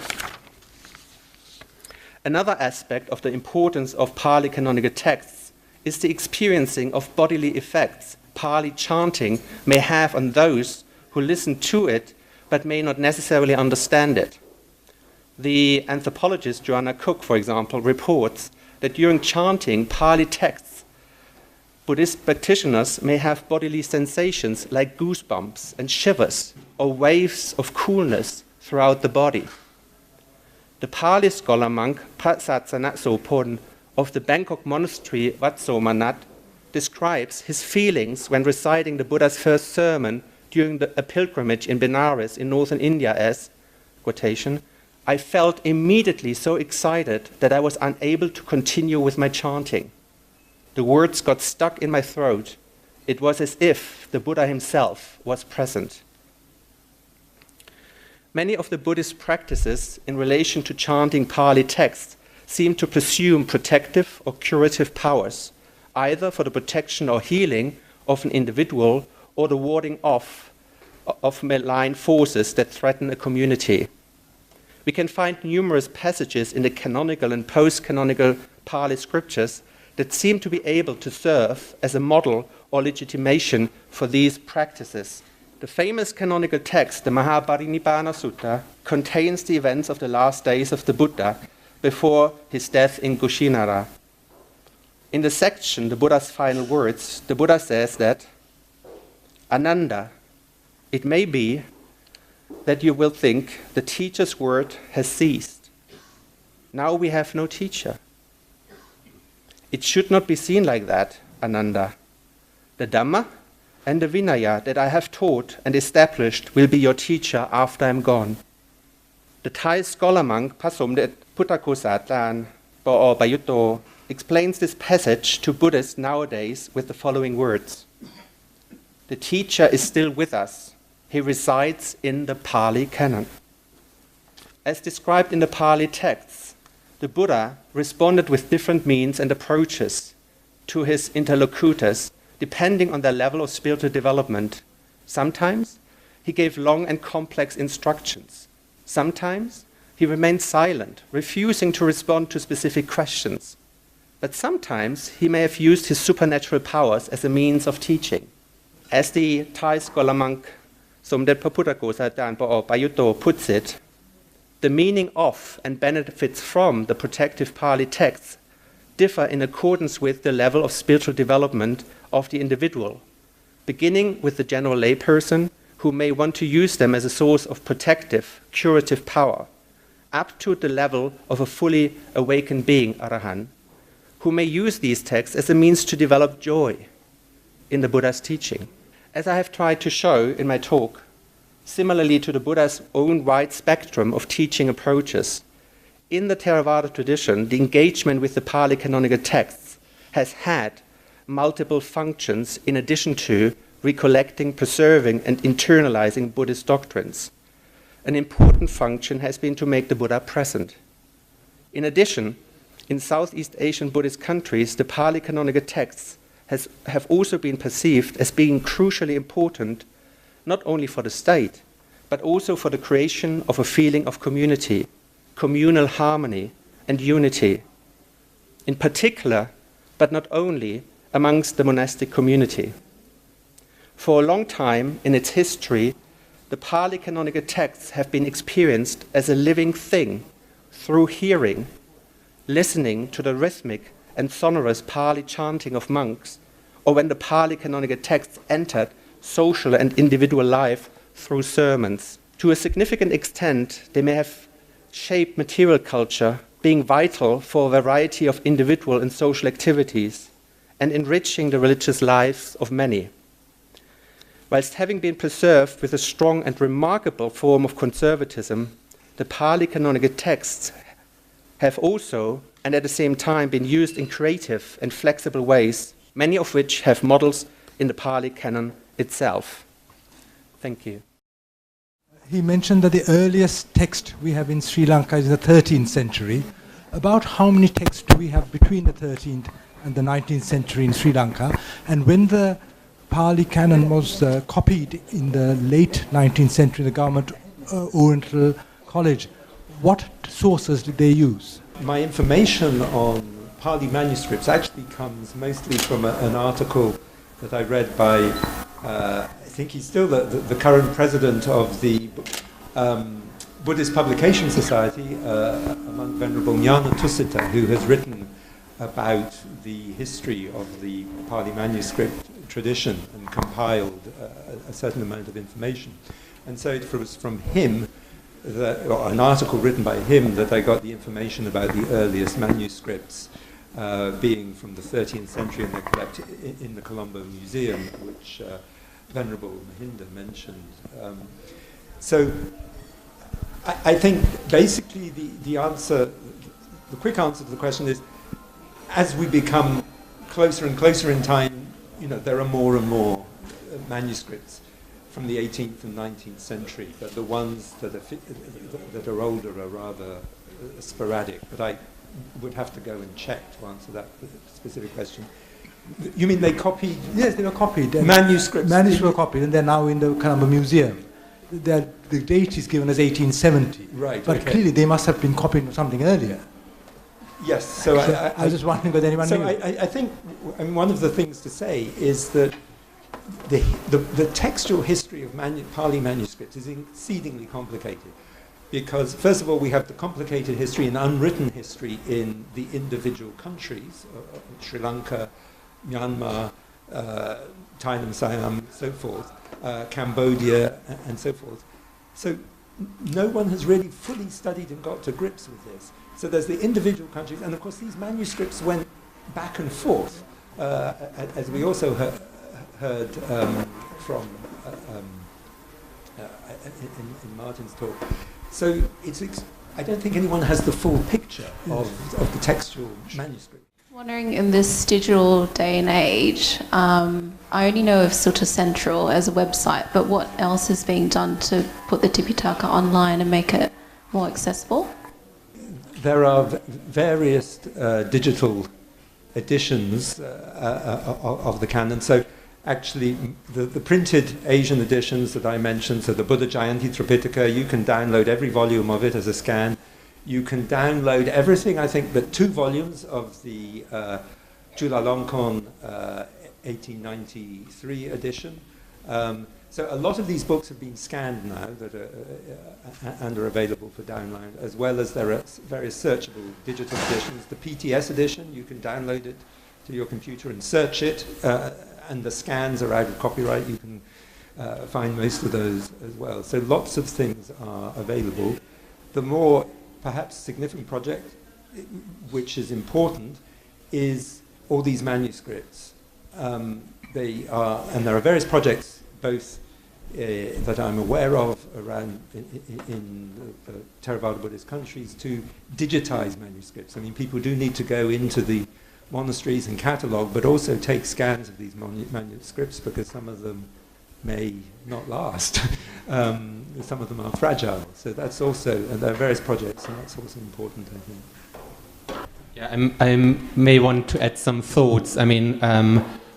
Another aspect of the importance of Pali canonical texts is the experiencing of bodily effects Pali chanting may have on those who listen to it but may not necessarily understand it. The anthropologist Joanna Cook, for example, reports that during chanting Pali texts, Buddhist practitioners may have bodily sensations like goosebumps and shivers or waves of coolness throughout the body. The Pali scholar monk Prasatsana Sopon of the Bangkok monastery Wat Somanat describes his feelings when reciting the Buddha's first sermon during a pilgrimage in Benares in northern India as, quotation, "I felt immediately so excited that I was unable to continue with my chanting. The words got stuck in my throat. It was as if the Buddha himself was present." Many of the Buddhist practices in relation to chanting Pali texts seem to presume protective or curative powers, either for the protection or healing of an individual or the warding off of malign forces that threaten a community. We can find numerous passages in the canonical and post-canonical Pali scriptures that seem to be able to serve as a model or legitimation for these practices. The famous canonical text, the Mahaparinibbana Sutta, contains the events of the last days of the Buddha before his death in Kushinara. In the section, the Buddha's final words, the Buddha says that, "Ananda, it may be that you will think the teacher's word has ceased. Now we have no teacher. It should not be seen like that, Ananda. The Dhamma and the Vinaya that I have taught and established will be your teacher after I am gone." The Thai scholar monk พระสมเด็จพุทธโฆษาจารย์ปอ.ประยุตโต explains this passage to Buddhists nowadays with the following words. The teacher is still with us. He resides in the Pali canon. As described in the Pali texts, the Buddha responded with different means and approaches to his interlocutors depending on their level of spiritual development. Sometimes he gave long and complex instructions. Sometimes he remained silent, refusing to respond to specific questions. But sometimes he may have used his supernatural powers as a means of teaching. As the Thai scholar monk Somdet Paputtakosajan Pa'o Payutto puts it, the meaning of and benefits from the protective Pali texts differ in accordance with the level of spiritual development of the individual, beginning with the general layperson who may want to use them as a source of protective, curative power, up to the level of a fully awakened being, Arahant, who may use these texts as a means to develop joy in the Buddha's teaching. As I have tried to show in my talk, similarly to the Buddha's own wide spectrum of teaching approaches, in the Theravada tradition, the engagement with the Pali canonical texts has had multiple functions in addition to recollecting, preserving, and internalizing Buddhist doctrines. An important function has been to make the Buddha present. In addition, in Southeast Asian Buddhist countries, the Pali canonical texts have also been perceived as being crucially important, not only for the state, but also for the creation of a feeling of community, communal harmony, and unity. In particular, but not only, amongst the monastic community. For a long time in its history, the Pali canonical texts have been experienced as a living thing through hearing, listening to the rhythmic and sonorous Pali chanting of monks, or when the Pali canonical texts entered social and individual life through sermons. To a significant extent, they may have shaped material culture, being vital for a variety of individual and social activities, and enriching the religious lives of many. Whilst having been preserved with a strong and remarkable form of conservatism, the Pali canonical texts have also, and at the same time, been used in creative and flexible ways, many of which have models in the Pali canon itself. Thank you. He mentioned that the earliest text we have in Sri Lanka is the 13th century. About how many texts do we have between the 13th and the 19th century in Sri Lanka? And when the Pali canon was copied in the late 19th century, the government Oriental College, what sources did they use? My information on Pali manuscripts actually comes mostly from an article that I read by, I think he's still the current president of the Buddhist Publication Society, a monk Venerable Jnana Tusita, who has written about the history of the Pali manuscript tradition and compiled a certain amount of information. And so it was from him, or an article written by him, that I got the information about the earliest manuscripts being from the 13th century, and they're collected in the Colombo Museum, which Venerable Mahinda mentioned. So I think basically the answer, the quick answer to the question is, as we become closer and closer in time, there are more and more manuscripts from the 18th and 19th century, but the ones that are older are rather sporadic. But I would have to go and check to answer that specific question. You mean they copied? Yes, they were copied. Manuscripts? Manuscripts were copied, and they're now in the Colombo Museum. The date is given as 1870. Right, but okay. Clearly they must have been copied from something earlier. Yes, so I was just wondering whether anyone knew. I think one of the things to say is that the textual history of Pali manuscripts is exceedingly complicated, because first of all we have the complicated history and unwritten history in the individual countries, Sri Lanka, Myanmar, Thailand, Siam, so forth, Cambodia, and so forth. So no one has really fully studied and got to grips with this. So there's the individual countries, and of course these manuscripts went back and forth, as we also heard from in Martin's talk. So I don't think anyone has the full picture of the textual manuscript. Wondering, in this digital day and age, I only know of Sutta Central as a website, but what else is being done to put the Tripitaka online and make it more accessible? There are various digital editions of the canon. So actually, the printed Asian editions that I mentioned, so the Buddha Jayanti Tripitaka, you can download every volume of it as a scan. You can download everything, I think, but 2 volumes of the Chulalongkorn 1893 edition. So a lot of these books have been scanned now that and are available for download, as well as there are various searchable digital editions. The PTS edition, you can download it to your computer and search it, and the scans are out of copyright. You can find most of those as well. So lots of things are available. The more perhaps significant project, which is important, is all these manuscripts. They are, and there are various projects, both that I'm aware of around in the Theravada Buddhist countries, to digitize manuscripts. I mean, people do need to go into the monasteries and catalogue, but also take scans of these manuscripts, because some of them may not last. Some of them are fragile. So that's also, and there are various projects, and that's also important, I think. Yeah, I may want to add some thoughts. I mean,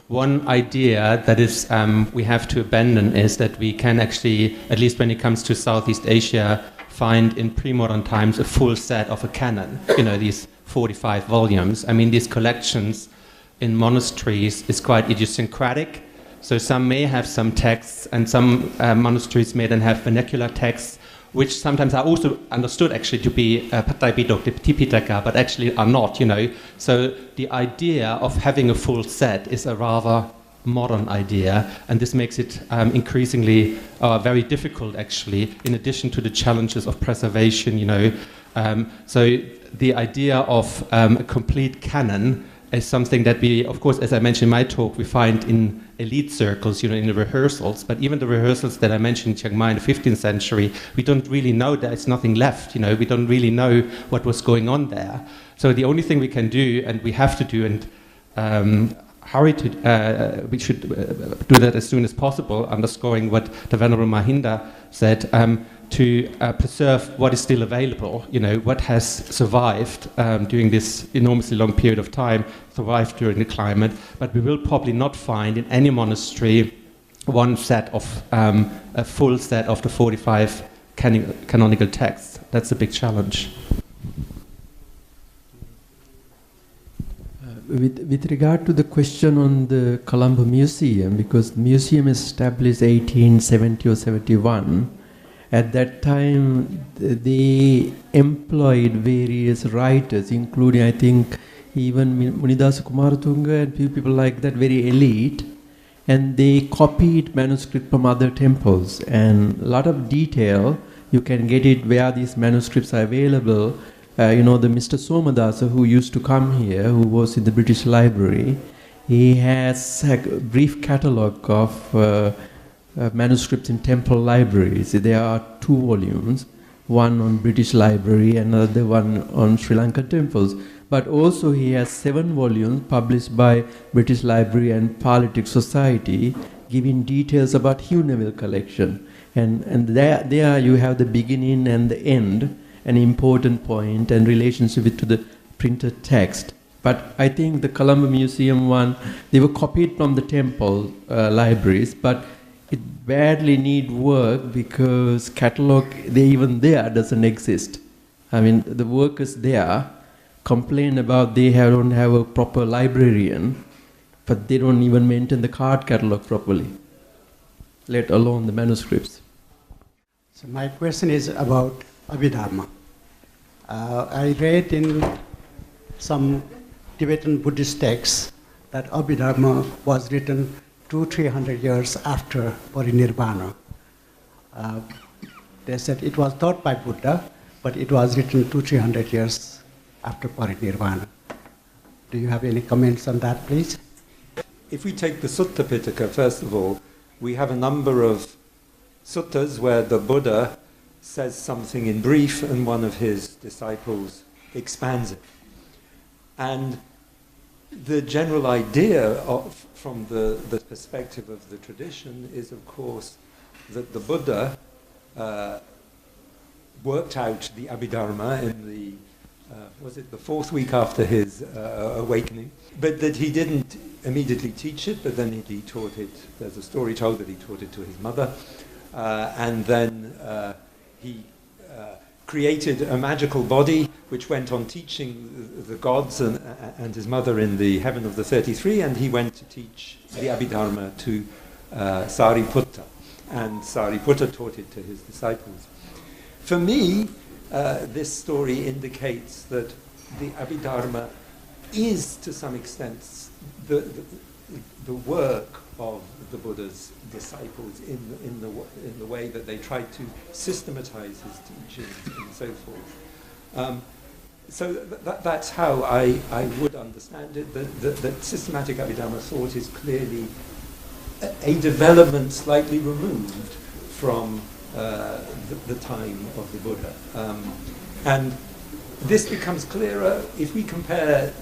one idea that is we have to abandon is that we can actually, at least when it comes to Southeast Asia, find in pre-modern times a full set of a canon. You know, these 45 volumes. I mean, these collections in monasteries is quite idiosyncratic. So some may have some texts, and some monasteries may then have vernacular texts, which sometimes are also understood actually to be Tripitaka, but actually are not, you know. So the idea of having a full set is a rather modern idea, and this makes it increasingly very difficult actually, in addition to the challenges of preservation, you know. So the idea of a complete canon is something that we, of course, as I mentioned in my talk, we find in elite circles, you know, in the rehearsals. But even the rehearsals that I mentioned in Chiang Mai in the 15th century, we don't really know, there's nothing left, you know. We don't really know what was going on there. So the only thing we can do, and we have to do, and we should do that as soon as possible, underscoring what the Venerable Mahinda said, to preserve what is still available, you know, what has survived during this enormously long period of time, survived during the climate, but we will probably not find in any monastery one set of, a full set of the 45 canonical texts. That's a big challenge. With regard to the question on the Colombo Museum, because the museum is established 1870 or 71, at that time they employed various writers, including, I think, even Munidasa Kumaratunga and few people like that, very elite, and they copied manuscript from other temples, and a lot of detail, you can get it where these manuscripts are available. You know, the Mr. Somadasa, who used to come here, who was in the British Library, he has a brief catalogue of manuscripts in temple libraries. There are 2 volumes, one on British Library and another one on Sri Lankan temples. But also he has 7 volumes published by British Library and Paleolithic Society, giving details about Hugh Neville collection. And there you have the beginning and the end, an important point and relationship to the printed text. But I think the Colombo Museum one, they were copied from the temple libraries, but it badly need work because catalog, even there doesn't exist. I mean, the work is there, complain about they don't have a proper librarian, but they don't even maintain the card catalog properly, let alone the manuscripts. So my question is about Abhidharma. I read in some Tibetan Buddhist texts that Abhidharma was written 200-300 years after Parinirvana. They said it was taught by Buddha, but it was written 200-300 years after Parinirvana. Do you have any comments on that, please? If we take the Sutta Pitaka, first of all, we have a number of suttas where the Buddha says something in brief and one of his disciples expands it. And the general idea from the perspective of the tradition is, of course, that the Buddha worked out the Abhidharma in the, was it the 4th week after his awakening? But that he didn't immediately teach it, but then he taught it, there's a story told that he taught it to his mother, and then he created a magical body which went on teaching the gods and his mother in the heaven of the 33, and he went to teach the Abhidharma to Sariputta, and Sariputta taught it to his disciples. For me, this story indicates that the Abhidharma is, to some extent, the work of the Buddha's disciples in the way that they tried to systematize his teachings and so forth. So that's how I would understand it. That systematic Abhidharma thought is clearly a development slightly removed from the time of the Buddha. And this becomes clearer if we compare,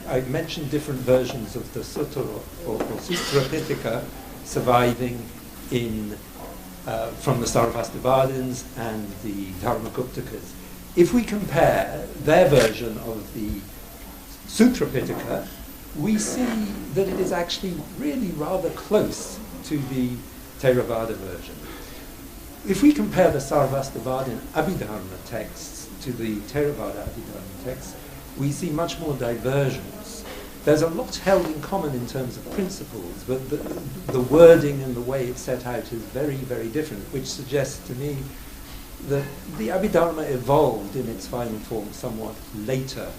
I mentioned different versions of the Sutta or Tripitaka surviving from the Sarvastivadins and the Dharmakuptakas. If we compare their version of the Sutra Pitaka, we see that it is actually really rather close to the Theravada version. If we compare the Sarvastivadin Abhidharma texts to the Theravada Abhidharma texts, we see much more diversions. There's a lot held in common in terms of principles, but the wording and the way it's set out is very, very different, which suggests to me that the Abhidharma evolved in its final form somewhat later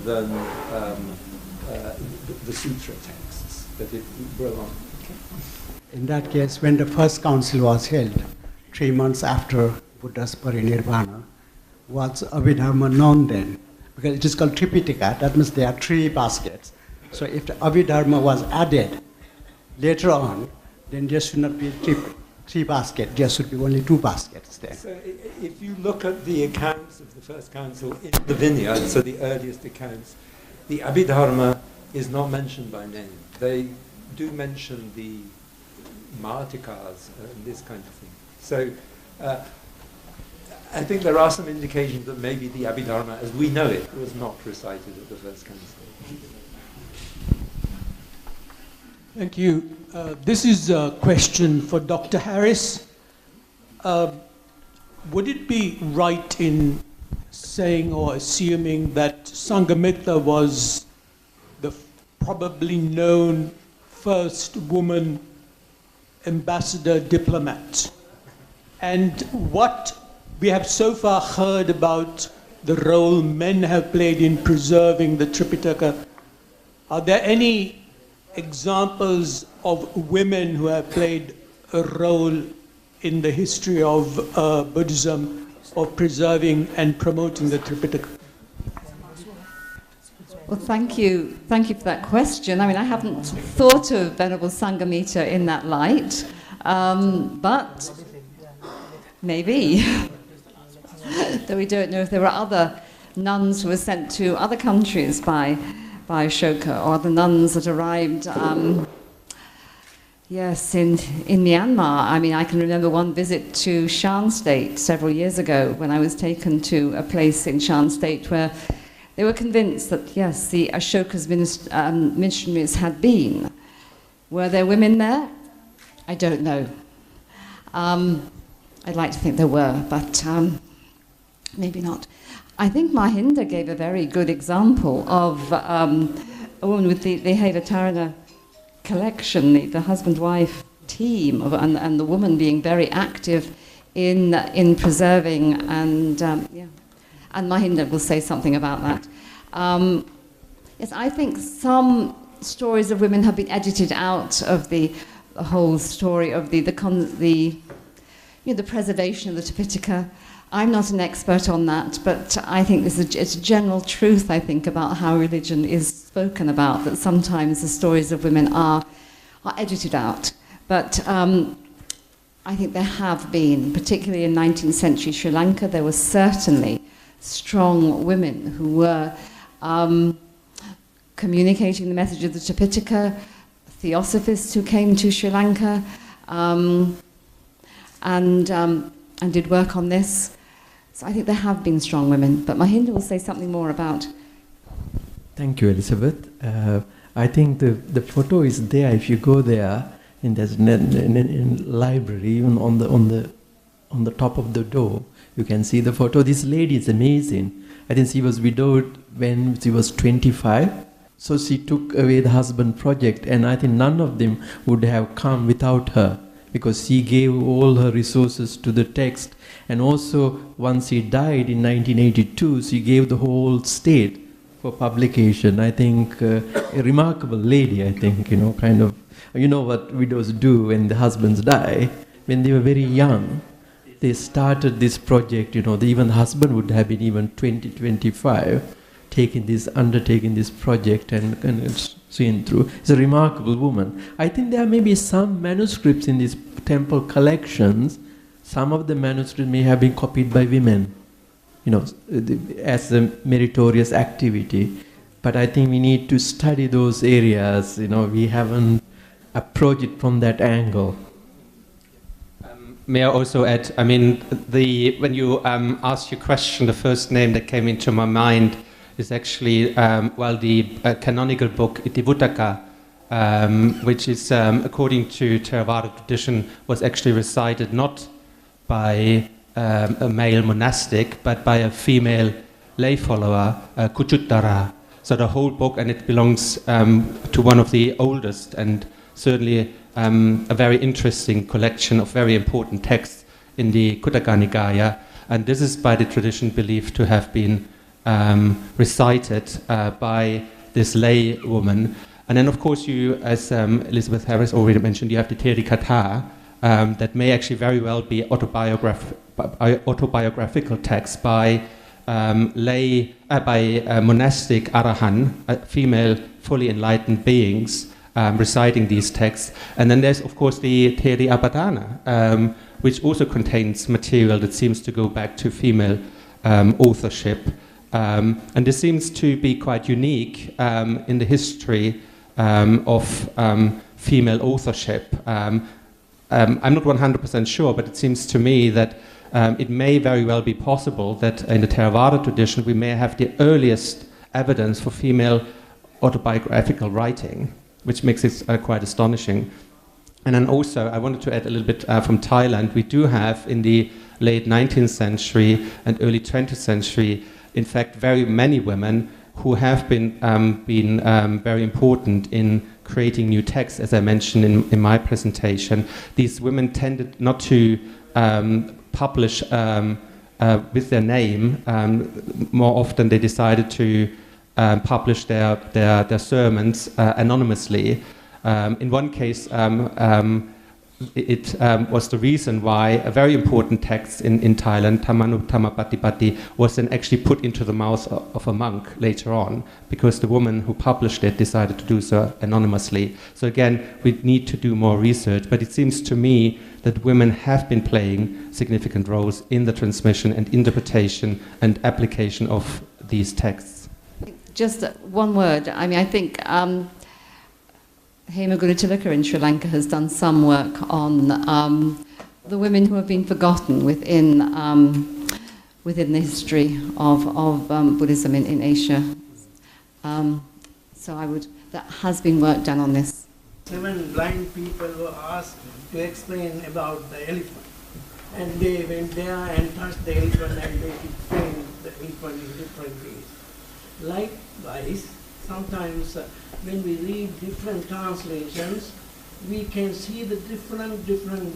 than the sutra texts, that it grew on. Okay. In that case, when the first council was held, 3 months after Buddha's parinirvana, was Abhidharma known then? Because it is called Tripitaka, that means there are 3 baskets. So if the Abhidharma was added later on, then there should not be 3 baskets, there should be only 2 baskets there. So if you look at the accounts of the first council in the Vinaya, so the earliest accounts, the Abhidharma is not mentioned by name. They do mention the Martikas and this kind of thing. So I think there are some indications that maybe the Abhidharma, as we know it, was not recited at the first council. Thank you. This is a question for Dr. Harris. Would it be right in saying or assuming that Sanghamitra was the probably known first woman ambassador diplomat? And what we have so far heard about the role men have played in preserving the Tripitaka, are there any examples of women who have played a role in the history of Buddhism of preserving and promoting the Tripitaka? Well, thank you for that question. I mean, I haven't thought of Venerable Sanghamitra in that light, but maybe. Though we don't know if there were other nuns who were sent to other countries by Ashoka, or the nuns that arrived, yes, in Myanmar. I mean, I can remember one visit to Shan State several years ago when I was taken to a place in Shan State where they were convinced that, yes, the Ashoka's missionaries had been. Were there women there? I don't know. I'd like to think there were, but maybe not. I think Mahinda gave a very good example of a woman with the Abhidharma collection, the husband-wife team, and the woman being very active in preserving, and and Mahinda will say something about that. Yes, I think some stories of women have been edited out of the whole story of the preservation of the Tripitaka. I'm not an expert on that, but I think it's a general truth, I think, about how religion is spoken about, that sometimes the stories of women are edited out. But I think there have been, particularly in 19th century Sri Lanka, there were certainly strong women who were communicating the message of the Tripitaka, theosophists who came to Sri Lanka and did work on this. So I think there have been strong women. But Mahinda will say something more about. Thank you, Elizabeth. I think the photo is there. If you go there, in the library, even on the top of the door, you can see the photo. This lady is amazing. I think she was widowed when she was 25. So she took away the husband project, and I think none of them would have come without her, because she gave all her resources to the text. And also, once she died in 1982, she gave the whole state for publication. I think a remarkable lady, I think, kind of, what widows do when the husbands die. When they were very young, they started this project, even the husband would have been even 20, 25, undertaking this project and seen through. It's a remarkable woman. I think there may be some manuscripts in these temple collections. Some of the manuscripts may have been copied by women, as a meritorious activity. But I think we need to study those areas. We haven't approached it from that angle. May I also add, when you asked your question, the first name that came into my mind is actually, the canonical book, Tripitaka, which is, according to Theravada tradition, was actually recited not by a male monastic, but by a female lay follower, Kuchuttara. So the whole book, and it belongs to one of the oldest and certainly a very interesting collection of very important texts in the Khuddaka Nikaya. And this is by the tradition believed to have been recited by this lay woman. And then, of course, you, as Elizabeth Harris already mentioned, you have the Theravada, that may actually very well be autobiographical texts by monastic arahan, female fully enlightened beings, reciting these texts. And then there's, of course, the Theravada, which also contains material that seems to go back to female authorship. And this seems to be quite unique in the history of female authorship. I'm not 100% sure, but it seems to me that it may very well be possible that in the Theravada tradition we may have the earliest evidence for female autobiographical writing, which makes it quite astonishing. And then also, I wanted to add a little bit from Thailand. We do have in the late 19th century and early 20th century, in fact, very many women who have been very important in creating new texts, as I mentioned in my presentation. These women tended not to publish with their name. More often they decided to publish their sermons anonymously. In one case, it was the reason why a very important text in Thailand, Thammanuttama Patipatti, was then actually put into the mouth of a monk later on, because the woman who published it decided to do so anonymously. So again, we need to do more research, but it seems to me that women have been playing significant roles in the transmission and interpretation and application of these texts. Just one word. I think Hema Gunatilaka in Sri Lanka has done some work on the women who have been forgotten within the history of Buddhism in Asia. That has been work done on this. 7 blind people were asked to explain about the elephant. And they went there and touched the elephant and they explained the elephant in different ways. Likewise, sometimes when we read different translations, we can see the different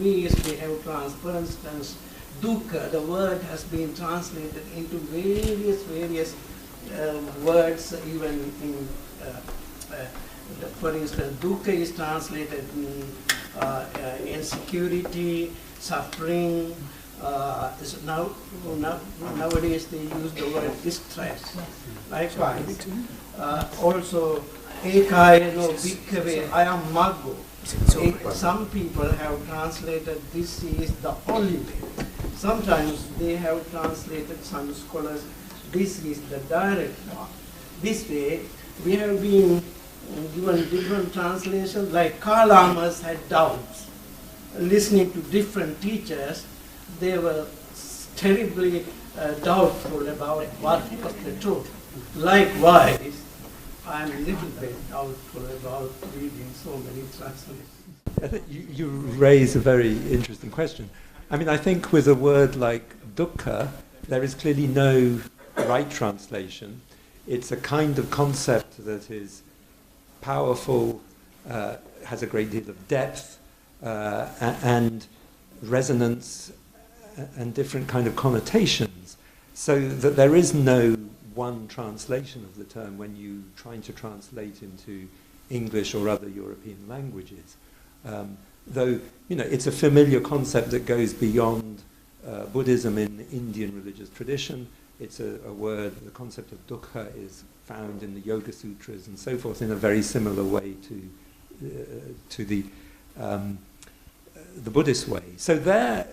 ways they have translated. For instance, dukkha, the word has been translated into various words, even in, for instance, dukkha is translated in insecurity, suffering. Nowadays they use the word distress. Likewise, also, ekayano bhikkhave ayam maggo. Some people have translated this is the only way. Sometimes they have translated, some scholars, this is the direct path. This way, we have been given different translations, like Karl Amos had doubts. Listening to different teachers, they were terribly doubtful about what was the truth. Likewise, I'm a little bit doubtful about reading so many translations. I think you raise a very interesting question. I mean, I think with a word like dukkha, there is clearly no right translation. It's a kind of concept that is powerful, has a great deal of depth, and resonance, and different kind of connotations, so that there is no one translation of the term when you're trying to translate into English or other European languages. Though, it's a familiar concept that goes beyond Buddhism in the Indian religious tradition. It's a word, the concept of dukkha is found in the Yoga Sutras and so forth in a very similar way to the Buddhist way. So there,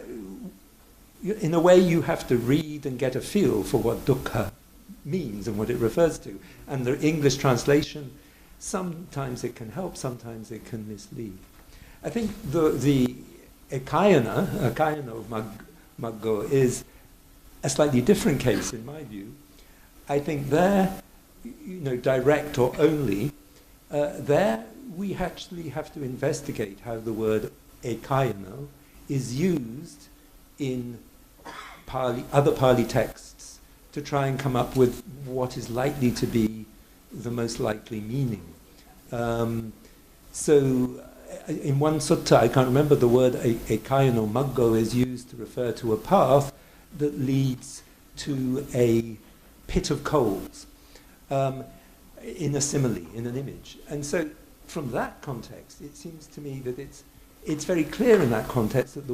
in a way, you have to read and get a feel for what dukkha means and what it refers to. And the English translation, sometimes it can help, sometimes it can mislead. I think the ekayana of Maggo, is a slightly different case in my view. I think there, direct or only, there we actually have to investigate how the word ekayana is used in other Pali texts to try and come up with what is likely to be the most likely meaning. So in one sutta, I can't remember, the word ekayana maggo is used to refer to a path that leads to a pit of coals, in a simile, in an image. And so from that context, it seems to me that it's very clear in that context that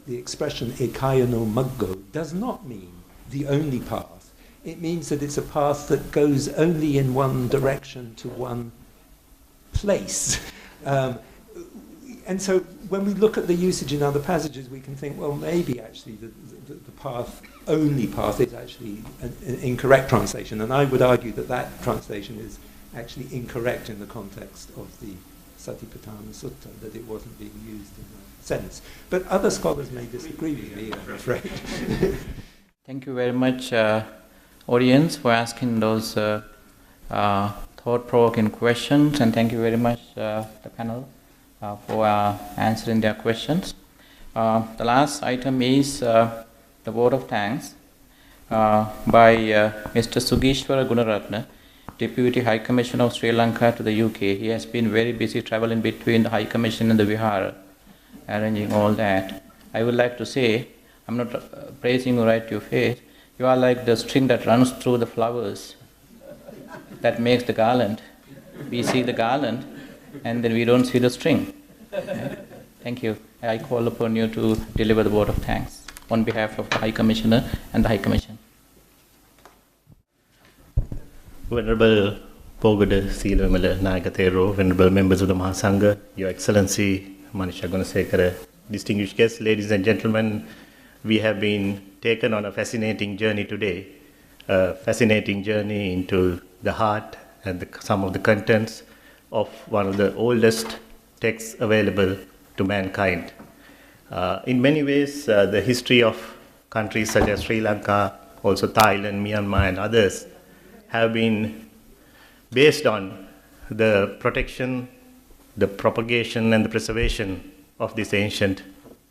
the expression ekayana maggo does not mean the only path. It means that it's a path that goes only in one direction to one place. And so when we look at the usage in other passages, we can think, well, maybe actually the only path is actually an incorrect translation. And I would argue that translation is actually incorrect in the context of the Satipatthana Sutta, that it wasn't being used in that sense. But other scholars may disagree with me, I'm afraid. Thank you very much, audience, for asking those thought-provoking questions, and thank you very much, the panel, for answering their questions. The last item is the vote of thanks by Mr. Sugishwara Gunaratna, Deputy High Commissioner of Sri Lanka to the UK. He has been very busy traveling between the High Commission and the Vihara, arranging all that. I would like to say, I'm not praising you right to your face, you are like the string that runs through the flowers that makes the garland. We see the garland and then we don't see the string. Okay? Thank you. I call upon you to deliver the vote of thanks on behalf of the High Commissioner and the High Commission. Venerable Pogoda Silvamala Nayakathero, Venerable members of the Mahasangha, Your Excellency Manisha Gunasekara, distinguished guests, ladies and gentlemen, we have been taken on a fascinating journey today, a fascinating journey into the heart and some of the contents of one of the oldest texts available to mankind. In many ways, the history of countries such as Sri Lanka, also Thailand, Myanmar and others have been based on the protection, the propagation and the preservation of this ancient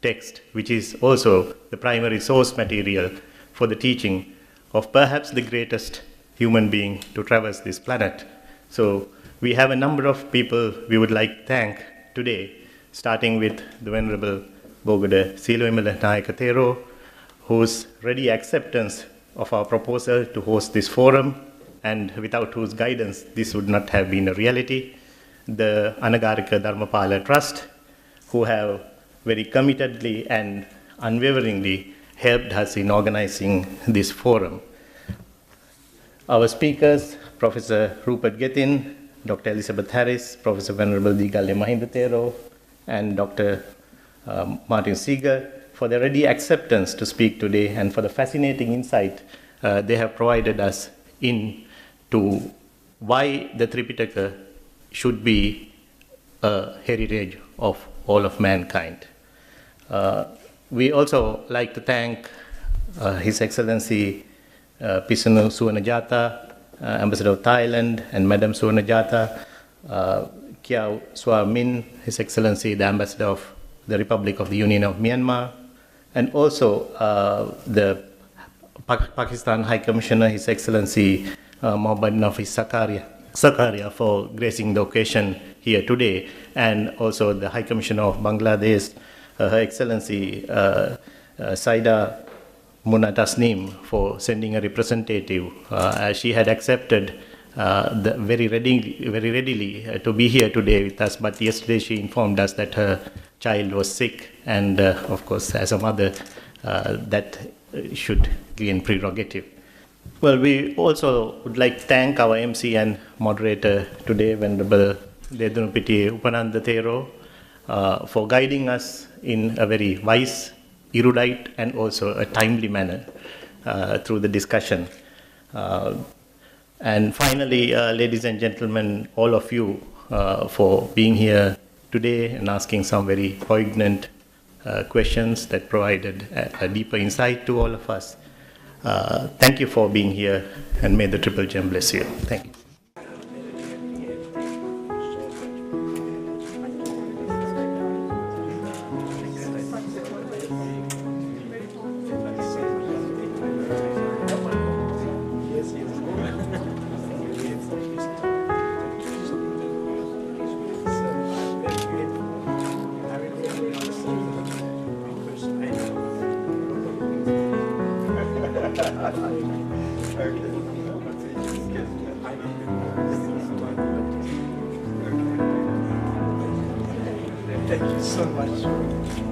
text, which is also the primary source material for the teaching of perhaps the greatest human being to traverse this planet. So we have a number of people we would like to thank today, starting with the Venerable Bogoda Silvamala Nayakathero, whose ready acceptance of our proposal to host this forum, and without whose guidance this would not have been a reality. The Anagarika Dharmapala Trust, who have very committedly and unwaveringly helped us in organizing this forum. Our speakers, Professor Rupert Gethin, Dr. Elizabeth Harris, Professor Venerable Digalle Mahindathero, and Dr. Martin Seeger, for their ready acceptance to speak today and for the fascinating insight they have provided us into why the Tripitaka should be a heritage of all of mankind. We also like to thank His Excellency Pisanu Suwanajata, Ambassador of Thailand, and Madam Suwanajata, Kiau Swa Min, His Excellency the Ambassador of the Republic of the Union of Myanmar, and also the Pakistan High Commissioner, His Excellency Mohammad Nafis Zakaria, for gracing the occasion here today, and also the High Commissioner of Bangladesh, Her Excellency Saida Muna Tasnim, for sending a representative, as she had accepted very readily to be here today with us, but yesterday she informed us that her child was sick, and of course, as a mother, that should gain prerogative. Well, we also would like to thank our MC and moderator today, Venerable Dedunupiti Upananda Thero, for guiding us in a very wise, erudite, and also a timely manner through the discussion. And finally, ladies and gentlemen, all of you, for being here today and asking some very poignant questions that provided a deeper insight to all of us. Thank you for being here, and may the Triple Gem bless you. Thank you. Thank you so much.